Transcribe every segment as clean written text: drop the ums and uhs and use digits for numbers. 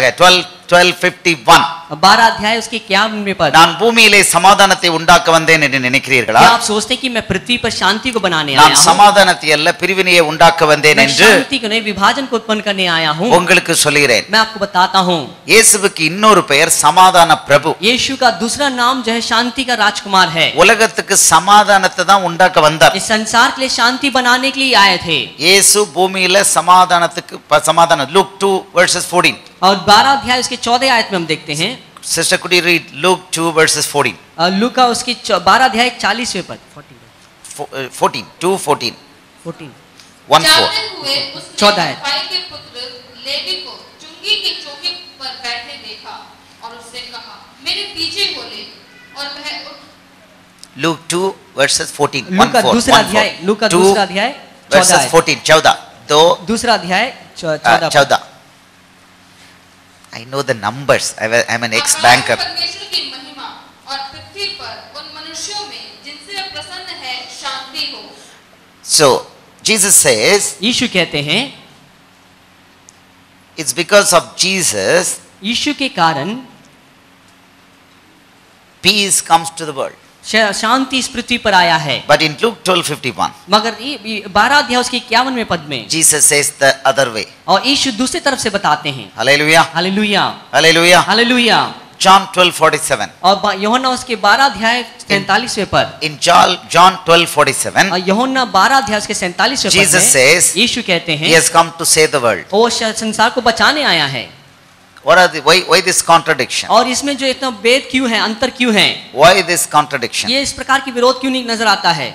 அடுத்ததாக 12:51 12 अध्याय उसके 51वें पद। நான் பூமியிலே சமாதானத்தை உண்டாக்க வந்தேன் என்று நினைக்கிறீர்களா? क्या आप सोचते हैं कि मैं पृथ्वी पर शांति को बनाने आया நான் हूं? சமாதானத்தை அல்ல பிரிவினையை உண்டாக்க வந்தேன் என்று शांति को नहीं विभाजन को उत्पन्न करने आया हूं। உங்களுக்கு சொல்கிறேன்। मैं आपको बताता हूं, இயேசுவுக்கு இன்னொரு பெயர் சமாதான பிரபு। यीशु का दूसरा नाम जो है शांति का राजकुमार है। உலகத்துக்கு சமாதானத்தை தான் உண்டாக்க வந்தார்। इस संसार के लिए शांति बनाने के लिए आए थे। இயேசு பூமியில சமாதானத்துக்கு சமாதானம் Luke 2:14 और 12 अध्याय उसके 14 आयत में हम देखते हैं। Sister, could you read Luke 2:14? लूका उसकी 12 अध्याय 40वें पद 14 2:14 14 14 भाई के पुत्र लेवी को चुंगी की चौकी पर बैठे देखा और उससे कहा मेरे पीछे हो ले और वह Luke 2:14 लूका दूसरा अध्याय 14 दूसरा अध्याय 14 I know the numbers. I'm an ex-banker. परमेश्वर की महिमा और पृथ्वी पर उन मनुष्यों में जिनसे वह प्रसन्न है शांति हो। So Jesus says, यीशु कहते हैं, it's because of Jesus यीशु के कारण peace comes to the world. शांति इस पृथ्वी पर आया है। But in Luke 12:51 मगर 12 अध्याय उसके 51वें पद में Jesus says the other way. और यीशु दूसरी तरफ से बताते हैं। Hallelujah. Hallelujah Hallelujah. Hallelujah. John 12:47 और यूहन्ना उसके 12 अध्याय 43वें पद। In John 12:47 यूहन्ना 12 अध्याय उसके 47वें पद में Jesus says यीशु कहते हैं, he has come to save the world. वो संसार को बचाने आया है। What are the why this contradiction? और इसमें जो इतना भेद क्यों है, अंतर क्यों है? Why this contradiction? ये इस प्रकार की विरोध क्यों नहीं नजर आता है?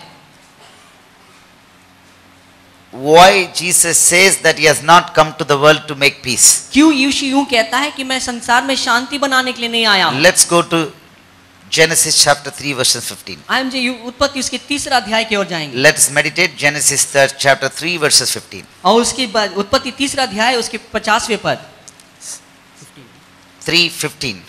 Why Jesus says that he has not come to the world to make peace? क्यों यीशु यूं कहता है कि मैं संसार में शांति बनाने के लिए नहीं आया हूं? Let's go to Genesis chapter 3:15. हम जो उत्पत्ति उसके 3रा अध्याय की ओर जाएंगे। Let's meditate Genesis chapter 3:15. और उसकी उत्पत्ति 3रा अध्याय उसके 50वें पद 3:15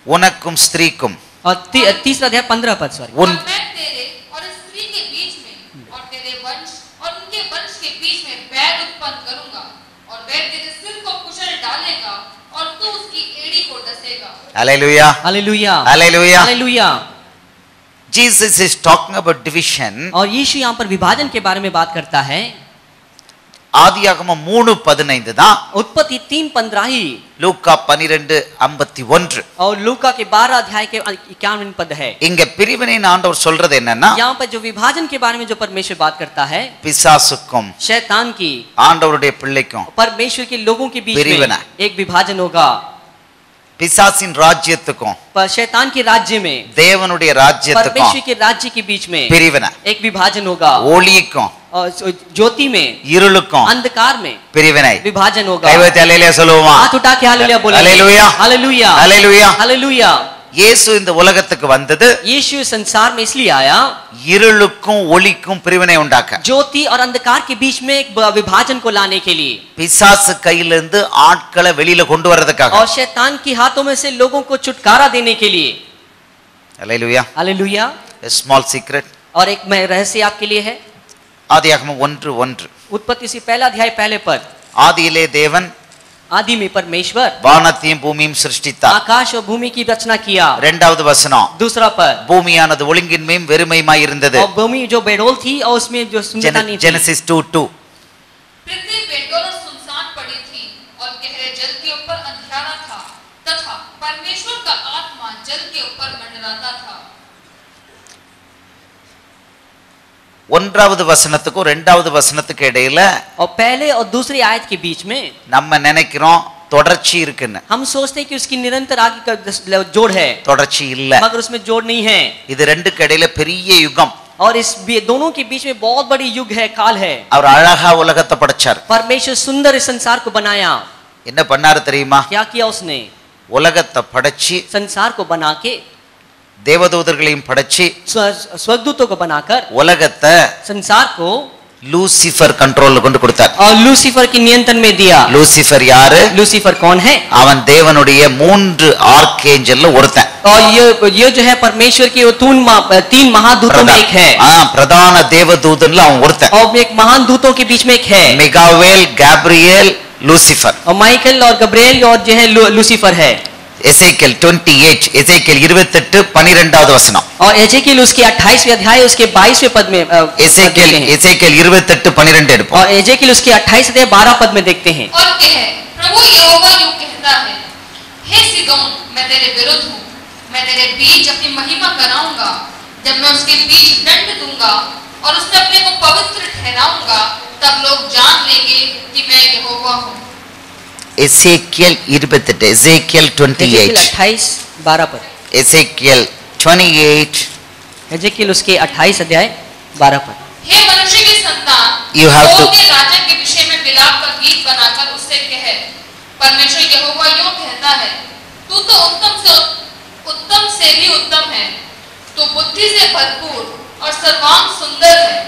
उनकुम स्त्रीकुम और 3रा अध्याय 15 पद सॉरी और मैं तेरे और स्त्री के बीच में और तेरे वंश और उनके वंश के बीच में बैर उत्पन्न करूंगा और वह तेरे सिर को कुचल डालेगा और तू उसकी एड़ी को डसेगा। Hallelujah. Hallelujah Hallelujah. Hallelujah. Jesus is talking about division. और यीशु यहाँ पर विभाजन के बारे में बात करता है। ஆதியாகமம் 3:15 தான் उत्पत्ति 3:15 ही லூக்கா 12:51 और लूका के 12 अध्याय के 51 पद है। இங்க பிரிவினைன்னு ஆண்டவர் சொல்றது என்னன்னா यहाँ पर जो विभाजन के बारे में जो परमेश्वर बात करता है, பிசாசுக்கும் शैतान की ஆண்டவருடைய பிள்ளைக்கும் परमेश्वर के लोगों के बीच பிரிவினை में एक विभाजन होगा। பிசாசின் ராஜ்யத்துக்கும் पर शैतान के राज्य में தேவனுடைய ராஜ்யத்துக்கும் परमेश्वर के राज्य के बीच में பிரிவினை एक विभाजन होगा। ஒளிக்கும் और ज्योति में இருளுக்கும் अंधकार में பிரிவினை विभाजन होगा। கைவத்தி அல்லேலூயா சொல்லுவோமா? हाथ उठा के हालेलुया बोलेंगे। Hallelujah hallelujah hallelujah hallelujah. இயேசு இந்த உலகத்துக்கு வந்தது यीशु संसार में इसलिए आया இருளுக்கும் ஒளிக்கும் பிரிவினை உண்டாக்க, ज्योति और अंधकार के बीच में एक विभाजन को लाने के लिए, பிசாசு கையிலிருந்து ஆட்களை வெளியில கொண்டு வரதுக்காக। और शैतान के हाथों में से लोगों को छुटकारा देने के लिए। Hallelujah. Hallelujah. A small secret. और एक रहस्य आपके लिए है। ஆதியாகமம் 1:1 उत्पत्ति से पहला अध्याय पहले पद ஆதியிலே தேவன் आदि में परमेश्वर வானத்தையும் பூமியையும் சிருஷ்டித்தார்। आकाश और भूमि की रचना किया। இரண்டாவது வசனம் दूसरा पद பூமியானது ஒழுங்கின்மையும் வெறுமையுமாய் இருந்தது। और भूमि जो बेडोल थी और उसमें जो सुंदरता नहीं थी। जेनेसिस 2:2 पृथ्वी बेडोल और सुनसान पड़ी थी और गहरे जल के ऊपर अंधियारा था तथा परमेश्वर का आत्मा जल के ऊपर मंडराता था। ஒன்றாவது வசனத்துக்கும் இரண்டாவது வசனத்துக்கு இடையில और पहले और दूसरी आयत के बीच में நம்ம நினைக்கிறோம் தொடர்ச்சி இருக்குன்னு। हम सोचते हैं कि उसकी निरंतर आगे का जोड़ है, தொடர்ச்சி இல்ல। मगर उसमें जोड़ नहीं है। இது ரெண்டுக்கு இடையில பெரிய யுகம்। और इस दोनों के बीच में बहुत बड़ी युग है, काल है। அவர் அழகா உலகத்தை படைச்சார்। परमेश्वर सुंदर इस संसार को बनाया। என்ன பண்ணாரு தெரியுமா? क्या किया उसने? உலகத்தை படைச்சி संसार को बना के தேவதூதர்களையும் படைச்சி स्वर्गदूतों को बनाकर உலகத்தை संसार को லூசிஃபர் கண்ட்ரோல்ல கொண்டு கொடுத்தார்। और लूसीफर के नियंत्रण में दिया। லூசிஃபர் யாரு? लूसीफर कौन है? அவன் தேவனுடைய 3 ஆர்க்கேஞ்சல்ல ஒருத்தன்। और ये जो है परमेश्वर के 3 महादूतों में एक है। பிரதான தேவதூதன்ல அவன் ஒருத்தன்। और एक महान दूतों के बीच में एक है। மிகாவேல், கேப்ரியேல், लूसीफर. और माइकल और गब्रिएल और जो है लूसीफर है. एसेकियल 28 एसेकियल 28 12வது வசனம். और एजेकियल उसके 28वें अध्याय उसके 22वें पद में एसेकियल 28 12 எடுப்போம். और एजेकियल उसके 28 अध्याय 12 पद में देखते हैं. और कहे, प्रभु यहोवा यूं कहता है, हे सीदोन, मैं तेरे विरुद्ध हूँ, मैं तेरे बीच अपनी महिमा कराऊंगा, जब मैं उसके बीच दंड दूंगा और उसमें अपने को पवित्र ठहराऊंगा, तब लोग जान लेंगे कि मैं यहोवा हूँ. एसेकियल 28 एसेकियल 28 28 12 पद. एसेकियल 28 एजेकियल उसके 28 अध्याय 12 पद. हे मनुष्य की संतान, You have to- के राजा के विषय में विलाप का गीत बनाकर उससे कहे, परमेश्वर यहोवा यूं कहता है, तू तो उत्तम से भी उत्तम है, तू बुद्धि से भरपूर और सर्वांग सुंदर है.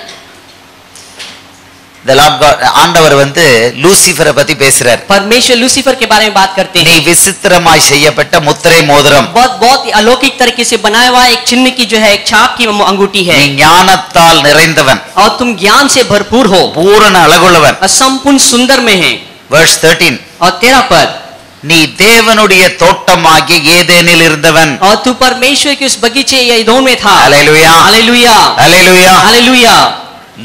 The Lord God ஆண்டவர் வந்து லூசிஃபரை பத்தி பேசுறார். परमेश्वर लूसीफर के बारे में बात करते நீ हैं. விசித்திரமாய் செய்யப்பட்ட முத்திரை மோதிரம். बहुत अलौकिक तरीके से बनाया हुआ एक चिन्ह की जो है एक छाप की अंगूठी है. நீ ஞானத்தால் நிறைந்தவன், और तुम ज्ञान से भरपूर हो பூரண அழகுள்ளவன். और संपूर्ण सुंदर में है. verse 13 और 13 पद. நீ தேவனுடைய தோட்டமாகிய ஏதேனில் இருந்தவன். और तू परमेश्वर के उस बगीचे या ईदोन में था. ஹalleluya हालेलुया ஹalleluya. हालेलुया.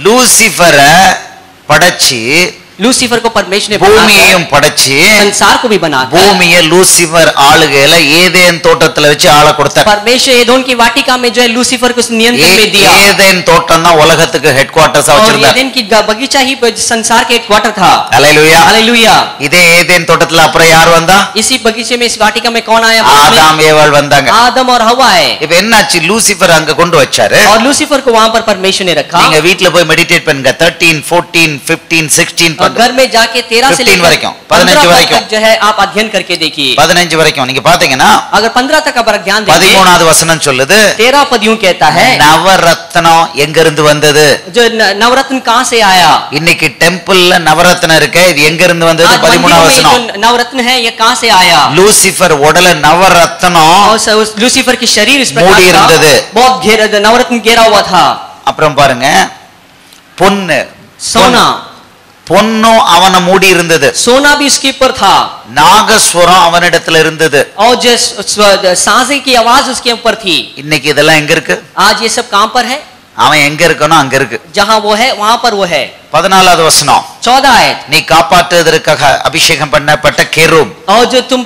லூசிஃபரை படைச்சு लूसीफर को परमेश्वर ने बनाकर பூமியையும் படைச்சு संसार को भी बनाकर பூமியை லூசிஃபர் ஆளுகையில ஏதேன் தோட்டத்துல வச்சு ஆள கொடுத்தார். परमेश्वर एदोन की वाटिका में जो है लूसीफर को उस नियंत्रण में दिया. ஏதேன் தோட்டம் தான் உலகத்துக்கு ஹெட் குவார்ட்டர்ஸா और வச்சிருந்தார். एदेन की बगीचा ही संसार के हेडक्वार्टर था. ஹalleluya. हालेलुया. இதே ஏதேன் தோட்டத்துல அப்புறம் யார் வந்தா? इसी बगीचे में इस वाटिका में कौन आया? बाद में ஆதாம் ஏவாள் வந்தாங்க. आदम और हवा है. இப்ப என்னாச்சு? லூசிஃபர் அங்க கொண்டு வச்சாரு. और लूसीफर को वहां पर परमेश्वर ने रखा. நீங்க வீட்ல போய் மெடிடேட் பண்ணுங்க. 13 14 15 16 और घर में जाके 13 से 15 लेकर वரைக்கும், 15 வரைக்கும். तक जो है आप अध्ययन करके देखिए. 15 வரைக்கும் நீங்க பாத்தீங்கன்னா अगर 15 तक आप ध्यान देंगे 13வது வசனம் சொல்லுது 13 पद यूं कहता है, நவரத்னம் எங்க இருந்து வந்தது? जो नवरत्न कहां से आया? இன்னைக்கு டெம்பிள்ல நவரத்னம் இருக்கு. இது எங்க இருந்து வந்தது? आज मंदिरों 13வது में வசனம். जो नवरत्न है ये कहां से आया? லூசிஃபர் உடல நவரத்னம் और उस लूसीफर की शरीर इस मूडी प्रकार இருந்தது. था, बहुत नवरत्न घेरा हुआ था. அப்புறம் பாருங்க, பொன்னு सोना பொன்னும் அவனை மூடி இருந்தது. सोना भी उसके ऊपर था. நாகஸ்வரம் அவனிடத்துல இருந்தது. और जो साजे की आवाज उसके ऊपर थी. இன்னைக்கு இதெல்லாம் எங்க இருக்கு? आज ये सब कहां पर है? அவன் எங்க இருக்கணும் அங்க இருக்கு. जहां वो है वहां पर वो है. 14வது வசனம். 14 आयत. நீ காப்பாற்றுவதற்காக அபிஷேகம் பண்ணப்பட்ட கேரூப். और जो तुम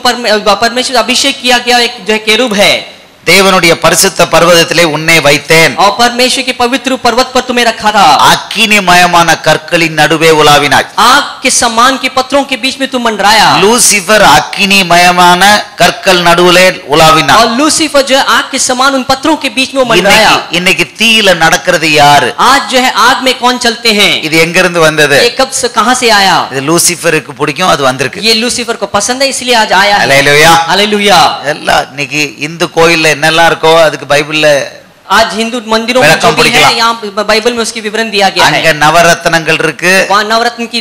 परमेश्वर अभिषेक किया गया एक जो है केरूब है. தேவனுடைய பரிசுத்த பர்வதத்திலே உன்னை வைத்தேன். और परमेश्वर के पवित्र पर्वत पर तुम्हें रखा था. அக்கினிமயமான கற்களின் நடுவே உலாவினாய். आग के समान के पत्थरों के बीच में तुम मंडराया. லூசிஃபர் அக்கினிமயமான கற்கள் நடுவிலே உலாவினான். और लूसीफर जो है आग के समान उन पत्थरों के बीच में वो मंडराया. இன்னைக்கு தீயில நடக்கிறது யாரு? आज जो है आग में कौन चलते हैं? இது எங்க இருந்து வந்தது? ये कब से कहां से आया? இது லூசிஃபருக்கு பிடிக்கும், அது வந்திருக்கு. ये लूसीफर को पसंद है इसलिए आज आया है. ஹalleluya. हालेलुया. எல்லாம் இன்னைக்கு இந்து கோயில்ல என்னெல்லாம் இருக்கோ அதுக்கு பைபிள்ல आज हिंदू मंदिरों में जो भी है यहाँ बाइबल में उसकी विवरण दिया गया அங்க है. நவரத்னங்கள் இருக்கு. वहाँ नवरत्न की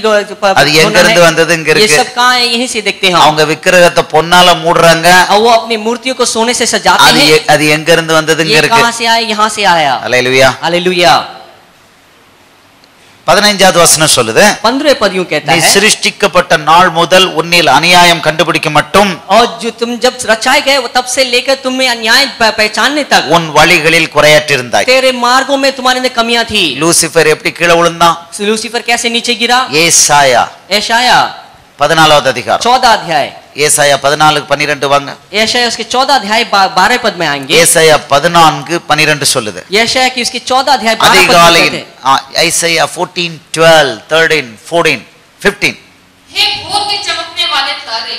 அது எங்க இருந்து வந்தது? இங்க ये இருக்கு. सब कहाँ है? यहीं से देखते हैं. அவங்க விக்கிரகத்தை பொன்னால மூடுறாங்க. और वो अपनी मूर्तियों को सोने से सजाते அது हैं. அது எங்க இருந்து வந்தது? இங்க ये இருக்கு. कहाँ से आया? यहाँ से आया. ஹalleluya. हालेलुया. 15வது வசனம் சொல்லுது, 15 पद यूं कहता நீ है, சிருஷ்டிக்கப்பட்ட நாள் முதல் உன்னில் அநியாயம் கண்டுபிடிக்க மட்டும் और जो तुम जब रचाए गए वो तब से लेकर तुम्हें अन्याय पहचानने तक உன் வழிகளில் குறையற்றிருந்தாய். तेरे मार्गों में तुम्हारे अंदर कमियां थी. லூசிஃபர் எப்படி கீழே விழுந்தான்? लूसीफर कैसे नीचे गिरा? ஏசாயா यशाया 14வது அதிகாரம். 14 अध्याय. ஏசாயா 14:12 வாங்க. यशाया उसके 14 अध्याय 12 पद में आएंगे. ஏசாயா 14:12 சொல்லுது. यशाया की उसके 14 अध्याय 12 पद में அதிகாலையில் कहते हैं, ஐசாயா 14, 12, 13, 14, 15. हे भोर के चमकने वाले तारे,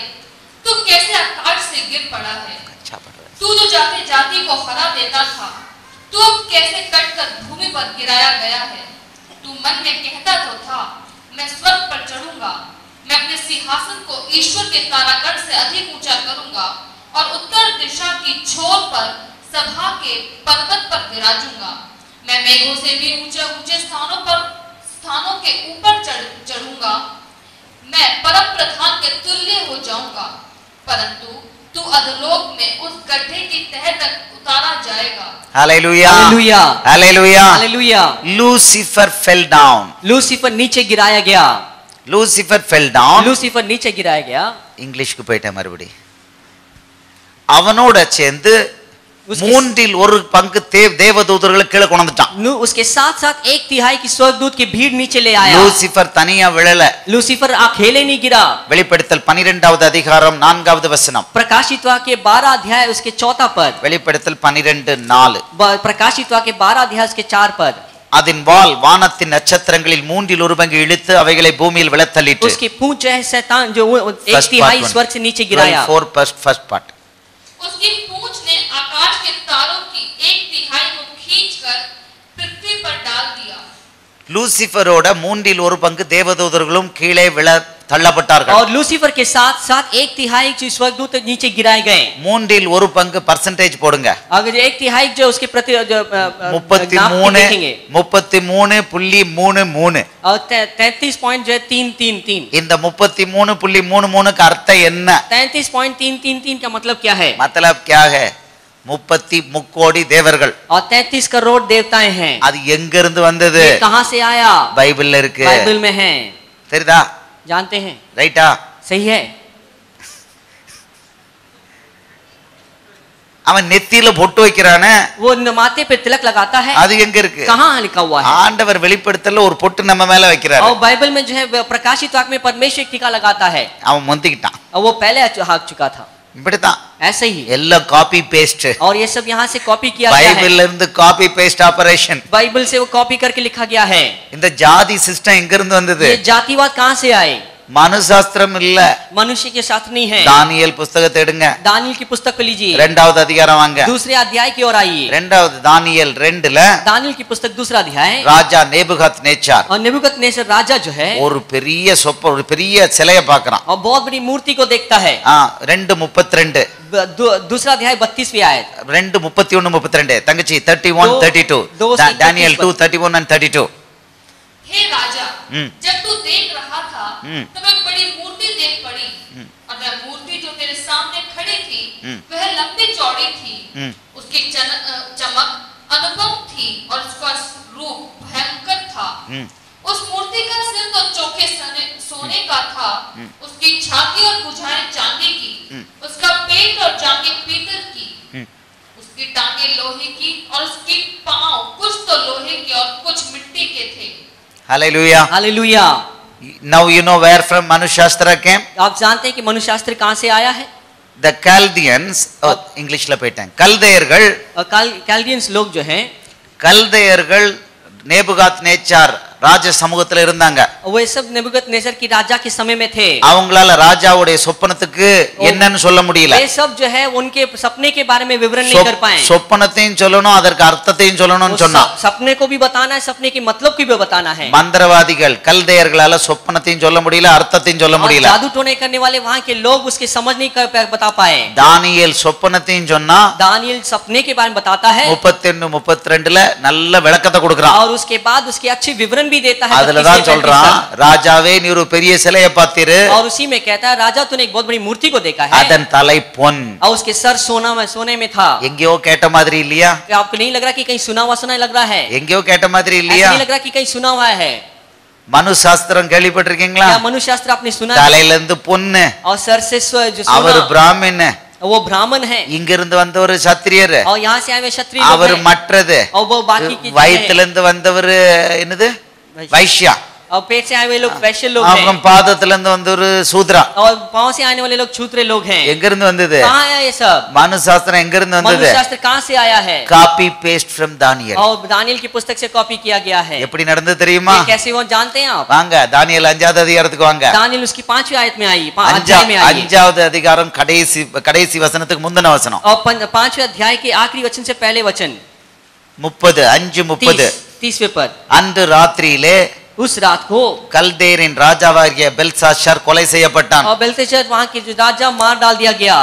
तू कैसे आकाश से गिर पड़ा है? तू जो जाते जाति को हरा देता था, तू अब कैसे कट कर भूमि पर गिराया गया है? तू मन में कहता तो था, मैं स्वर्ग पर चढ़ूंगा, मैं अपने सिंहासन को ईश्वर के तारागण से अधिक ऊंचा करूंगा और उत्तर दिशा की छोर पर सभा के पर्वत पर विराजूंगा। मैं मेघों से भी ऊंचे ऊंचे स्थानों के ऊपर चढ़ूंगा। मैं परम प्रधान के तुल्य हो जाऊंगा, परंतु तू अधोलोक में उस गड्ढे की तह तक उतारा जाएगा। Hallelujah. Hallelujah. Hallelujah. Hallelujah. Lucifer fell down. Lucifer नीचे गिराया गया. Lucifer fell down. लूसीफर नीचे गिराया गया। இங்கிலீஷ்க்கு போயிட்டேன் மறுபடி. அவனோட சேர்ந்து மூன்றில் ஒரு பங்கு தேவதூதர்களை கீழே கொண்டுட்டான். उसके साथ साथ एक तिहाई की स्वर्गदूत की भीड़ नीचे ले आया। லூசிஃபர் தனியா விழல. लूसीफर अकेले नहीं गिरा। வெளிப்படுத்தல் 12வது அதிகாரம் 4வது வசனம். प्रकाशित वाक्य 12 अध्याय उसके 4 पद। வெளிப்படுத்தல் 12:4. प्रकाशित वाक्य 12 अध्याय उसके 4 पद। அதன் வால் வானத்தின் நட்சத்திரங்களில் மூன்றில் ஒரு பங்கு இழுத்து அவைகளை பூமியில் விழத்தள்ளிற்று. उसकी पूंछ जो है शैतान जो एक तिहाई स्वर्ग से नीचे गिराया। first part. उसकी पूंछ ने आकाश के तारों की एक तिहाई को खींचकर पृथ्वी पर डाल दिया। லூசிஃபரோட மூன்றில் ஒரு பங்கு தேவதூதர்களும் கீழே விழ தள்ளப்பட்டார்கள். और लूसीफर के साथ साथ एक तिहाई जो स्वर्गदूत नीचे गिराए गए। மூன்றில் ஒரு பங்கு परसेंटेज போடுங்க. अगर एक तिहाई जो उसके प्रति 33.33 और 33.333 இந்த 33.33 का अर्थ என்ன? 33.333 का मतलब क्या है? मतलब क्या है? 30 முக்கோடி தேவர்கள் और 33 करोड़ देवताएं हैं। அது எங்க இருந்து வந்தது? ये कहां से आया? பைபிள்ல இருக்கு. बाइबल में है। தெரியுதா? जानते हैं? ரைட்டா? सही है। அவன் நெத்தியில பொட்டு வைக்கிறானே, वो माथे पे तिलक लगाता है। அது எங்க இருக்கு? कहां लिखा हुआ है? ஆண்டவர் வெளிப்படுத்தல ஒரு பொட்டு நம்ம மேல வைக்கிறாரு. और बाइबल में जो है प्रकाशित वाक्य में परमेश्वर टीका लगाता है। அவன் முந்திக்கிட்டான். और वो पहले हाक चुका था। இப்படிதான் ऐसे ही எல்லாம் காப்பி பேஸ்ட். और ये सब यहाँ से कॉपी किया गया है। பைபிள்ல இருந்து காப்பி பேஸ்ட் ஆபரேஷன். बाइबल से वो कॉपी करके लिखा गया है। இந்த ஜாதி சிஸ்டம் எங்க இருந்து வந்தது? ये जातिवाद कहां से आए? மனுசாஸ்திரம் இல்ல, मनुष्य के शास्त्र नहीं है। தானியேல் புத்தகத்தை எடுங்க. दानियल की पुस्तक को लीजिए। 2வது அதிகாரம் வாங்க. दूसरे अध्याय की ओर आइए। 2வது தானியேல் 2ல दानियल की पुस्तक दूसरा अध्याय। ராஜா நேபுகாத்நேச்சார் और नेबूकदनेस्सर राजा जो है ஒரு பெரிய ஒரு பெரிய சிலையை பார்க்கறான். और बहुत बड़ी मूर्ति को देखता है। 2:32 दूसरा अध्याय 32वीं आयत। 2:31-32 तंगची 31-32 दानियेल 2:31 and 32. हे राजा, जब तू देख रहा था तब एक बड़ी मूर्ति देख पड़ी और वह मूर्ति जो तेरे सामने खड़ी थी वह लंबी चौड़ी थी। उसकी चमक अनुपम थी और उसका रूप भयंकर था। उस मूर्ति का सिर तो चोखे सोने का था, उसकी छाती और भुजाएं चांदी की, उसका पेट और जांघें पीतल की, उसकी टांगे लोहे की और उसकी पांव कुछ तो लोहे के और कुछ मिट्टी के थे। Hallelujah. Hallelujah. Now you know where from Manushastra came? आप जानते हैं कि मनुशास्त्र कहां से आया है? The Chaldeans, இங்கிலீஷ்ல போயிட்டேன். கல்தேயர்கள் कैल्डियंस लोग जो हैं, கல்தேயர்கள் நேபுகாத்நேச்சார் ராஜ சமூகத்துல இருந்தாங்க. वो सब नेबूकदनेस्सर की राजा के समय में थे। அவங்களால ராஜாவுடைய சொப்பனத்துக்கு என்னன்னு சொல்ல முடியல. ये सब जो है उनके सपने के बारे में विवरण नहीं कर पाए। சொப்பனத்தையும் சொல்லணும், அதற்கு அர்த்தத்தையும் சொல்லணும்னு சொன்னா. सपने को भी बताना है, सपने के मतलब को भी बताना है। மந்திரவாதிகள் கல்தேயர்களால சொப்பனத்தையும் சொல்ல முடியல, அர்த்தத்தையும் சொல்ல முடியல. जादू टोने करने वाले वहां के लोग उसके समझ नहीं बता पाए। தானியேல் சொப்பனத்தையும் சொன்னா, दानियल सपने के बारे में बताता है 31-32ல நல்ல விளக்கத்தை கொடுக்கறான். और उसके बाद उसके अच्छे विवरण भी देता है। அதுல தான் சொல்றான், ராஜாவே நீ ஒரு பெரிய சிலையை பார்த்திரு. और उसी में कहता है राजा तूने एक बहुत बड़ी मूर्ति को देखा है। அதன் தலை பொன், और उसके सर सोने में था। எங்கேயோ கேட்ட மாதிரி இல்லையா? क्या आपको नहीं लग रहा कि कहीं सुना हुआ लग रहा है? எங்கேயோ கேட்ட மாதிரி ऐसा இல்லையா? नहीं लग रहा कि कहीं सुना हुआ है? மனுசாஸ்திரம் கேள்விப்பட்டிருக்கீங்களா? क्या मनुशास्त्र आपने सुना है? தலையில இருந்து பொன்னு, और सर से जो அவர் सोना, பிராமணன், वो ब्राह्मण है। இங்க இருந்து வந்தவர் சத்திரியர், और यहाँ से आए हुए क्षत्रिय அவர் लोग हैं। மற்றது, और वो बाकी की வயித்துல இருந்து வந்தவர் என்னது வைஷ்யா, और पेट से आए हुए लोग वैश्य लोग அவங்க हैं। பாதத்துல இருந்து வந்தவர் சூத்ரா. और पांव से आने वाले लोग छूत्रे लोग हैं। எங்க இருந்து வந்தது? कहाँ आया ये सब? மனுசாஸ்திரம் எங்க இருந்து வந்தது? मनुशास्त्र कहाँ से आया है? காப்பி பேஸ்ட் फ्रॉम தானியேல். और दानियल की पुस्तक से कॉपी किया गया है। எப்படி நடந்தது தெரியுமா? ये कैसे वो जानते हैं आप? வாங்க தானியேல் 5வது அதிகாரத்துக்கு வாங்க. दानियल उसकी 5वीं आयत में आई, अध्याय में आई। 5வது அதிகாரம் கடைசி வசனத்துக்கு முந்தின வசனம். और 5वें अध्याय के आखिरी वचन से पहले वचन 30 30वें पद। அன்று ராத்திரியிலே उस रात को கல்தேரின் ராஜாவாகிய பெல்சாஷார் கொலை செய்யப்பட்டான். और बेलशस्सर वहां के जो राजा मार डाल दिया गया।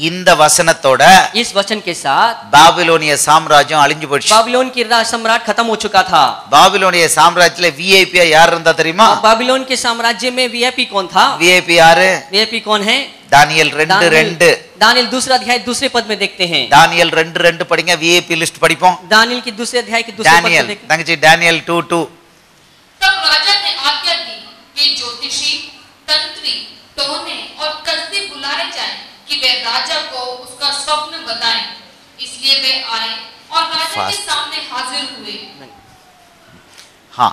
இந்த வசனத்தோட इस वचन के साथ பாபிலோனிய சாம்ராஜ்யம் அழிஞ்சு போச்சு. बाबिलोन की सम्राट खत्म हो चुका था। பாபிலோனிய சாம்ராஜ்யத்துல விஐபி யார் இருந்தா தெரியுமா? बाबिलोन के साम्राज्य में वीआईपी कौन था? விஐபி யாரு? वीआईपी कौन है? தானியேல் 2:2. दानियल दूसरा अध्याय दूसरे पद में देखते हैं। தானியேல் 2:2 படிங்க, விஐபி லிஸ்ட் படிப்போம். दानियल की दूसरे अध्याय के दूसरे पद में दानियेल देखते हैं। தங்கச்சி दानियेल 2:2. तब राजा ने आज्ञा दी कि वे ज्योतिषी, तंत्री, टोने और कसदी बुलाए जाएं कि वे राजा को उसका स्वप्न बताएं। इसलिए वे आए और राजा के सामने हाजिर हुए। हाँ,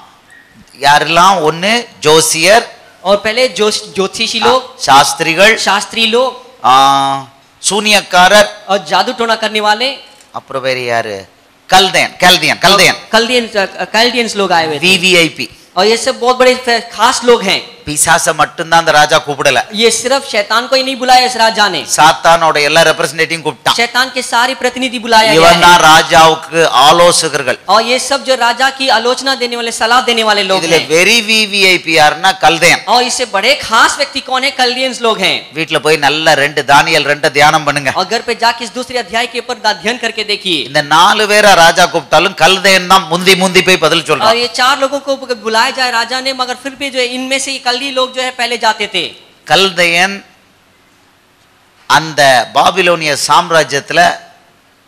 யாரெல்லாம் ஒன்னு ஜோசியர், और पहले ज्योतिषी लोग, சாஸ்திரிகள், शास्त्री लोग சூனியக்காரர், और जादू टोना करने वाले, அப்புறம் வேற யாரு, கல்தேன் कल्दियंस लोग आए हुए थे। விவிஐபி. और ये सब बहुत बड़े खास लोग हैं। பிசாச மட்டும்தான் அந்த ராஜா கூப்பிடல, ये सिर्फ शैतान को ही नहीं बुलाया इस राजा ने, சாத்தானோட எல்லா ரெப்ரசன்டேட்டிவ் கூப்பிட்டான். शैतान के सारे प्रतिनिधि बुलाया गया இவன் है। தான் ராஜாவுக்கு ஆலோசகர்கள். और ये सब जो राजा की आलोचना देने वाले, सलाह देने वाले लोग இதுல हैं। வெரி விவிஐபி யாருன்னா கல்தேன். और इससे बड़े खास व्यक्ति कौन है? कल्दियंस लोग हैं। வீட்டுல போய் நல்ல தானியேல் 2 தியானம் பண்ணுங்க. और घर पे जाके इस दूसरे अध्याय के ऊपर अध्ययन करके देखिए। இந்த 4 பேரை ராஜா கூப்பிட்டாலும் கல்தேன் தான் முந்தி போய் பதில் और சொல்றான். ये 4 लोगों को बुलाया जाए राजा ने, मगर फिर भी जो है इनमें से कल्दी लोग जो है पहले जाते थे। கல்தேயன் அந்த பாபிலோனிய சாம்ராஜ்யத்துல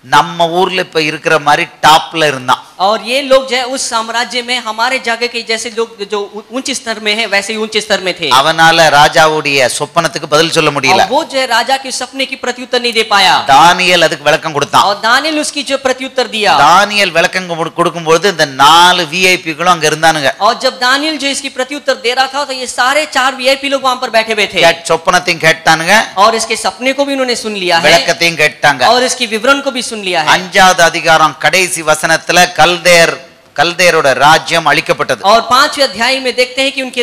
நம்ம ஊர்ல இப்ப இருக்கிற மாதிரி டாப்ல இருந்தான். और ये लोग जो है उस साम्राज्य में हमारे जगह के जैसे लोग जो ऊंचे स्तर में है वैसे ही ऊंचे स्तर में थे। அவனால ராஜாவுடைய சொப்பனத்துக்கு பதில் சொல்ல முடியல. और वो जो है राजा के सपने की प्रत्युत्तर नहीं दे पाया। தானியேல் அதுக்கு விளக்கம் கொடுத்தான். और दानियेल उसकी जो प्रत्युत्तर दिया। தானியேல் விளக்கம் கொடுக்கும்போது இந்த 4 விஐபிகளும் அங்க இருந்தானுங்க. और जब दानियेल जो इसकी प्रत्युत्तर दे रहा था तो ये सारे 4 वीआईपी लोग वहां पर बैठे हुए थे। சொப்பனத்தையும் கேட்டானுங்க, और इसके सपने को भी उन्होंने सुन लिया है, விளக்கத்தையும் கேட்டாங்க. और इसकी विवरण को भी सुन लिया है। 5வது அதிகாரம் கடைசி வசனத்துல கல்தேயரோட ராஜ்யம் அழிக்கப்பட்டது. और 5वें अध्याय में देखते हैं कि उनके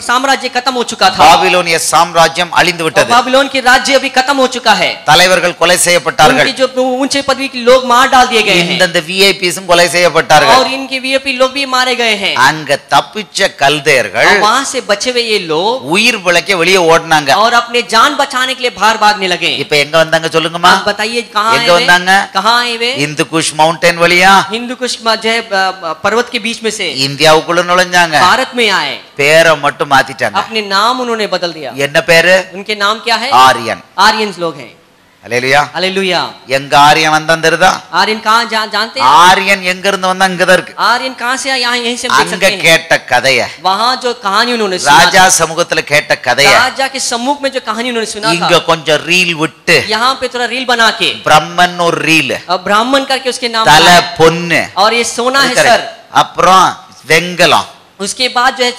साम्राज्य खत्म हो चुका था। பாபிலோனிய சாம்ராஜ்யம் अழிந்து விட்டது. बाबिलोन की राज्य अभी खत्म हो चुका है। தலைவர்கள் கொலை செய்யப்பட்டார்கள். उनकी जो ऊंचे पदवी के लोग मार डाल दिए गए हैं। இந்த விஐபிஸும் கொலை செய்யப்பட்டார்கள். और इनके वीआईपी लोग भी मारे गए हैं। அங்க தப்பிச்ச கல்தேயர்கள் और वहां से बचे हुए ये लोग உயிர் பிழைக்க வெளியே ஓடுனாங்க. और अपने जान बचाने के लिए बाहर भागने लगे। இப்ப எங்க வந்தாங்க சொல்லுங்கம்மா? आप बताइए कहां எங்க வந்தாங்க? कहां आए वे? இந்து குஷ் மவுண்டன் வழியா हिंदू कुश जो है पर्वत के बीच में से இந்தியாவுக்குள்ள நுழைஞ்சாங்க. भारत में आए। பேரை மட்டும் மாத்திட்டாங்க. अपने नाम उन्होंने बदल दिया। என்ன பேரு? उनके नाम क्या है? ஆரியன். आर्यंस लोग हैं। அல்லேலூயா. हालेलुया। எங்க ஆரியன் வந்தான் தெரியுதா? आर्यन कहां जानते हैं? ஆரியன் எங்க இருந்து வந்தா இங்க தான் இருக்கு. आर्यन कहां से आया? यहाँ यहीं से हम देख அங்க सकते हैं। கேட்ட கதைய, वहां जो कहानी उन्होंने ராஜா सुना, சமூகத்துல கேட்ட கதைய राजा के सम्मुख में जो कहानी उन्होंने सुना இங்க था, கொஞ்சம் ரீல் விட்டு यहाँ पे थोड़ा रील बना के பிரம்மன் ஒரு ரீல், ब्राह्मण करके उसके नाम தலை बनाया। பொன்னு, और ये सोना है सर। அப்புறம் வெங்கலம், उसके बाद जो है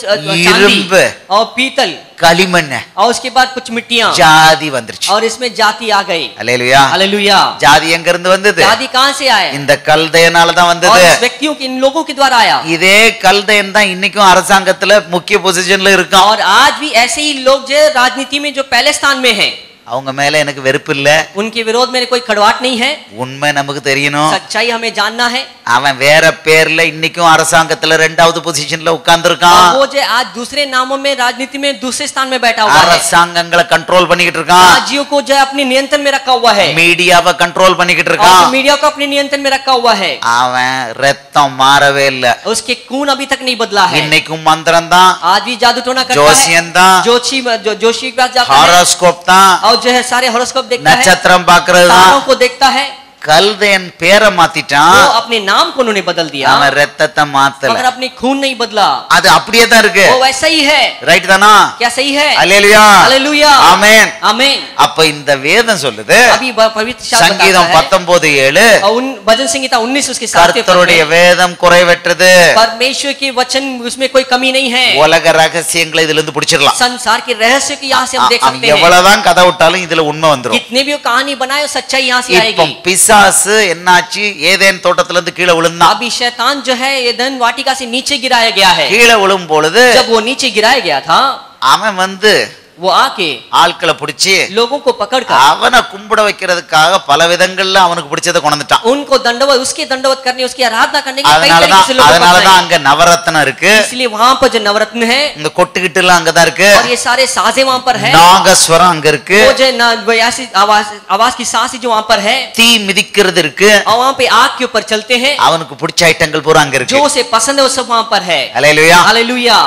இரும்பு, चांदी और पीतल, களிமண், और उसके बाद कुछ मिट्टियां, ஜாதி வந்துருச்சு. और इसमें जाति आ गई। அல்லேலூயா. हालेलुया। ஜாதி எங்க இருந்து வந்தது? जाति कहां से आए? இந்த கல்தேயனால தான் और வந்தது. इस व्यक्तियों के, इन लोगों के द्वारा आया। இதே கல்தேயன் தான் இன்னைக்கும் அரசாங்கத்துல முக்கிய பொசிஷன்ல இருக்கான். और आज भी ऐसे ही लोग जो राजनीति में जो पहले स्थान में हैं, அவங்க மேல எனக்கு வெறுப்பு இல்ல, उनके विरोध में कोई कड़वाहट नहीं है। உண்மை நமக்கு தெரியணும். सच्चाई हमें जानना है। அவன் வேற பேர்ல இன்னைக்கும் அரசாங்கத்துல 2வது பொசிஷன்ல உட்கார்ந்து और இருக்கான். वो जो आज दूसरे नामों में राजनीति में दूसरे स्थान में बैठा हुआ है। அரசாங்கங்களை கண்ட்ரோல் பண்ணிக்கிட்டு இருக்கான். राज्यों को जो अपने नियंत्रण में रखा हुआ है। மீடியாவை கண்ட்ரோல் பண்ணிக்கிட்டு और இருக்கான். मीडिया को अपने नियंत्रण में रखा हुआ है। அவன் ரத்தம் மாறவே இல்ல. उसके खून अभी तक नहीं बदला है। இன்னைக்கும் மந்திரம் தான், आज भी जादू टोना करता है, ஜோசியம் தான், जोशी के पास जाता है, ஹாரோஸ்கோப் தான், और जो है सारे हॉरोस्कोप देखता है, நட்சத்திரம் பார்க்கிறது तारों தான். को देखता है। கல்தேயன் பேரை மாத்திட்டான். वो अपने नाम को उन्होंने बदल दिया, அவன் ரத்தத்தை மாத்தல. मगर अपने खून नहीं बदला। அது அப்படியே தான் இருக்கு. वो वैसा ही है। ரைட் தானா? क्या सही है? அல்லேலூயா. हालेलुया। ஆமென். आमीन। அப்ப இந்த வேதம் சொல்லுது, अभी पवित्र शास्त्र சங்கீதம் बताता है, 19:7 और उन भजन संहिता 19 उसके 7 கர்த்தருடைய வேதம் குறைவற்றது. परमेश्वर के वचन उसमें कोई कमी नहीं है। உலக ரகசியங்களை இதுல இருந்து புடிச்சிரலாம். संसार के रहस्य को यहाँ से हम देख सकते हैं। எவ்வளவுதான் கதை விட்டாலும் இதுல உண்மை வந்துரும். कितने भी वो कहानी बनाए सच्चाई यहाँ से இப்போ आएगी। பிசாசு என்னாச்சு? ஏதேன் தோட்டத்துல இருந்து கீழே விழுந்தான். अभी शैतान जो है एदन वाटिका से नीचे गिराया गया है। கீழே விழும் பொழுது जब वो नीचे गिराया गया था, அவன் वो आके ஆட்களை பிடிச்சி लोगों को पकड़कर அவனை கும்பிட வைக்கிறதுக்காக பல விதங்கள்ல அவனுக்கு பிடிச்சதை கொண்டுட்டான். उनको दंडवत, उसके दंडवत करने, उसकी आराधना करने के कई तरीके से लोग அதனாலதான் அங்க நவரத்னம் இருக்கு. इसलिए वहां पर जो नवरत्न है, இந்த கொட்டுக்கிட்டு எல்லாம் அங்கதான் இருக்கு. और ये सारे साजे वहां पर है। நாகஸ்வரம் அங்க இருக்கு. वो जो ऐसी आवाज की सांस जो वहां पर है, தீ மிதிக்கிறது இருக்கு. और वहां पे आग के ऊपर चलते हैं, அவனுக்கு பிடிச்ச ஐட்டங்கள் பூரா அங்க இருக்கு. जो उसे पसंद है वो सब वहां पर है। அல்லேலூயா. हालेलुया।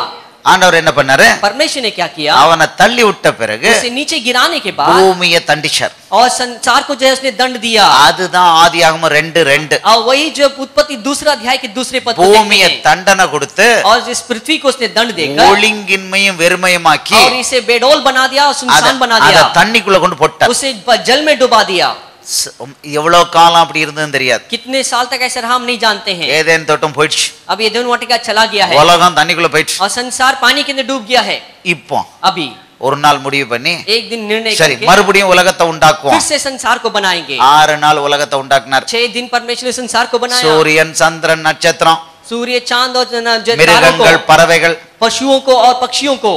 ஆண்டவர் என்ன பண்ணாரு? परमेश्वर ने क्या किया? அவனை தள்ளி விட்ட பிறகு उसे नीचे गिराने के बाद பூமியை தண்டிச்சார். और संसार को जो है उसने दंड दिया। அதுதான் ஆதியாகமம் 2:2. और वही जो उत्पत्ति दूसरा अध्याय के दूसरे पद को देखते பூமியை हैं। தண்டனை கொடுத்து और इस पृथ्वी को उसने दंड देकर ஒழுங்கின்மையும் வெறுமையுமாக்கி और इसे बेडौल बना दिया और सुनसान बना அத दिया, தண்ணிக்குள்ள கொண்டு போட்டார். उसे जल में डुबा दिया। எவ்வளவு காலம் அப்படி இருந்ததுன்னு தெரியாது. कितने साल तक ऐसा रहा हम नहीं जानते हैं। ஏதேன் தோட்டம் போயிடுச்சு, अब एदेन वाटिका चला गया है உலகம் தண்ணிக்குள்ள போயிடுச்சு. और संसार पानी के अंदर डूब गया है। இப்போ अभी ஒரு நாள் முடிவு பண்ணி एक दिन निर्णय சரி करके மறுபடியும் உலகத்தை फिर உண்டாக்குவோம். से संसार को बनाएंगे। 6 நாள் உலகத்தை உண்டாக்குனார். 6 दिन परमेश्वर ने संसार को बनाया। சூரியன், சந்திரன், நட்சத்திரம், सूर्य, चांद और तारों மிருகங்கள், को, பறவைகள், पशुओं को और पक्षियों को,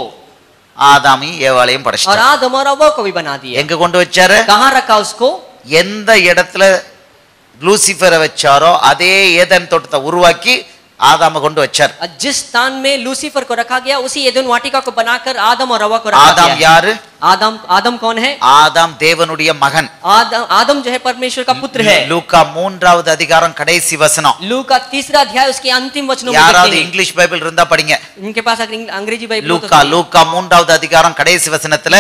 ஆதாமையும் ஏவாளையும் और படைச்சார். आदम और हव्वा को भी बना दिया। எங்க கொண்டு வச்சாரு? कहाँ रखा उसको? எந்த இடத்துல லூசிஃபரை வச்சாரோ அதே ஏதேன் தோட்டத்தை உருவாக்கி ஆதாம கொண்டு வச்சார். जिस स्थान में लूसीफर को रखा गया उसी एदेन वाटिका को बनाकर आदम और हव्वा को रखा ஆதாம் गया। யாரு? आदम कौन है? ஆதாம் தேவனுடைய மகன். आदम जो है परमेश्वर का पुत्र है। லூக்கா 3வது அதிகாரம் கடைசி வசனம். लू का 3रा अध्याय उसके अंतिम वचनों में யாராவது देखते हैं। இங்கிலீஷ் பைபிள் இருந்தா படிங்க. इनके पास अगर अंग्रेजी बाइबल हो तो லூக்கா 3வது அதிகாரம் கடைசி வசனத்துல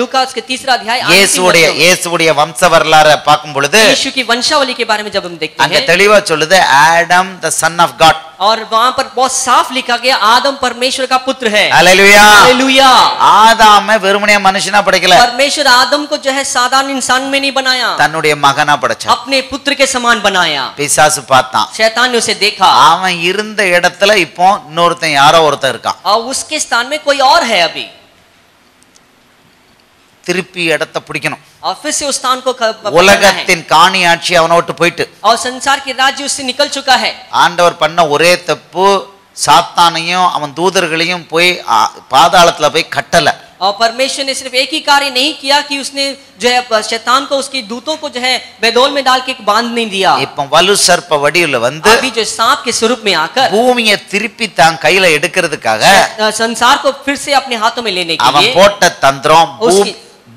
लूका उसके 3रा अध्याय இயேசுவுடைய வம்ச வரலாறை பார்க்கும் பொழுது यीशु की वंशावली के बारे में जब हम देखते அங்க हैं தெளிவா சொல்லுது Adam the son of God. और वहां पर बहुत साफ लिखा गया आदम परमेश्वर का पुत्र है। हालेलुया. हालेलुया। ஆதாம வெறுமனே மனுஷனா படைக்கல, परमेश्वर आदम को जो है साधारण इंसान में नहीं बनाया, தன்னுடைய மகனா படைச்சார். अपने पुत्र के समान बनाया। பிசாசு பார்த்தான், शैतान ने उसे देखा அவன் இருந்த இடத்துல இப்போ இன்னொருத்தன் யாரோ ஒருத்தன் இருக்கான். और उसके स्थान में कोई और है अभी, திருப்பி இடத்தை பிடிக்கணும். और फिर से उस स्थान को पकड़ना है। உலகத்தின் காணி ஆட்சி அவனை விட்டு போயிட்டு और संसार के राज्य उससे निकल चुका है। ஆண்டவர் பண்ண ஒரே தப்பு சாத்தானையும் அவன் தூதர்களையும் போய் பாதாளத்துல போய் கட்டல. और परमेश्वर ने सिर्फ एक ही कार्य नहीं किया कि उसने जो है शैतान को उसके दूतों को जो है बेदौल में डाल के बांध नहीं दिया। இப்போ வலு சர்ப்ப வடிவுல வந்து अभी जो सांप के स्वरूप में आकर பூமியை திருப்பி தான் கையில எடுக்கிறதுக்காக संसार को फिर से अपने हाथों में लेने के அவன் लिए போட்ட தந்திரம்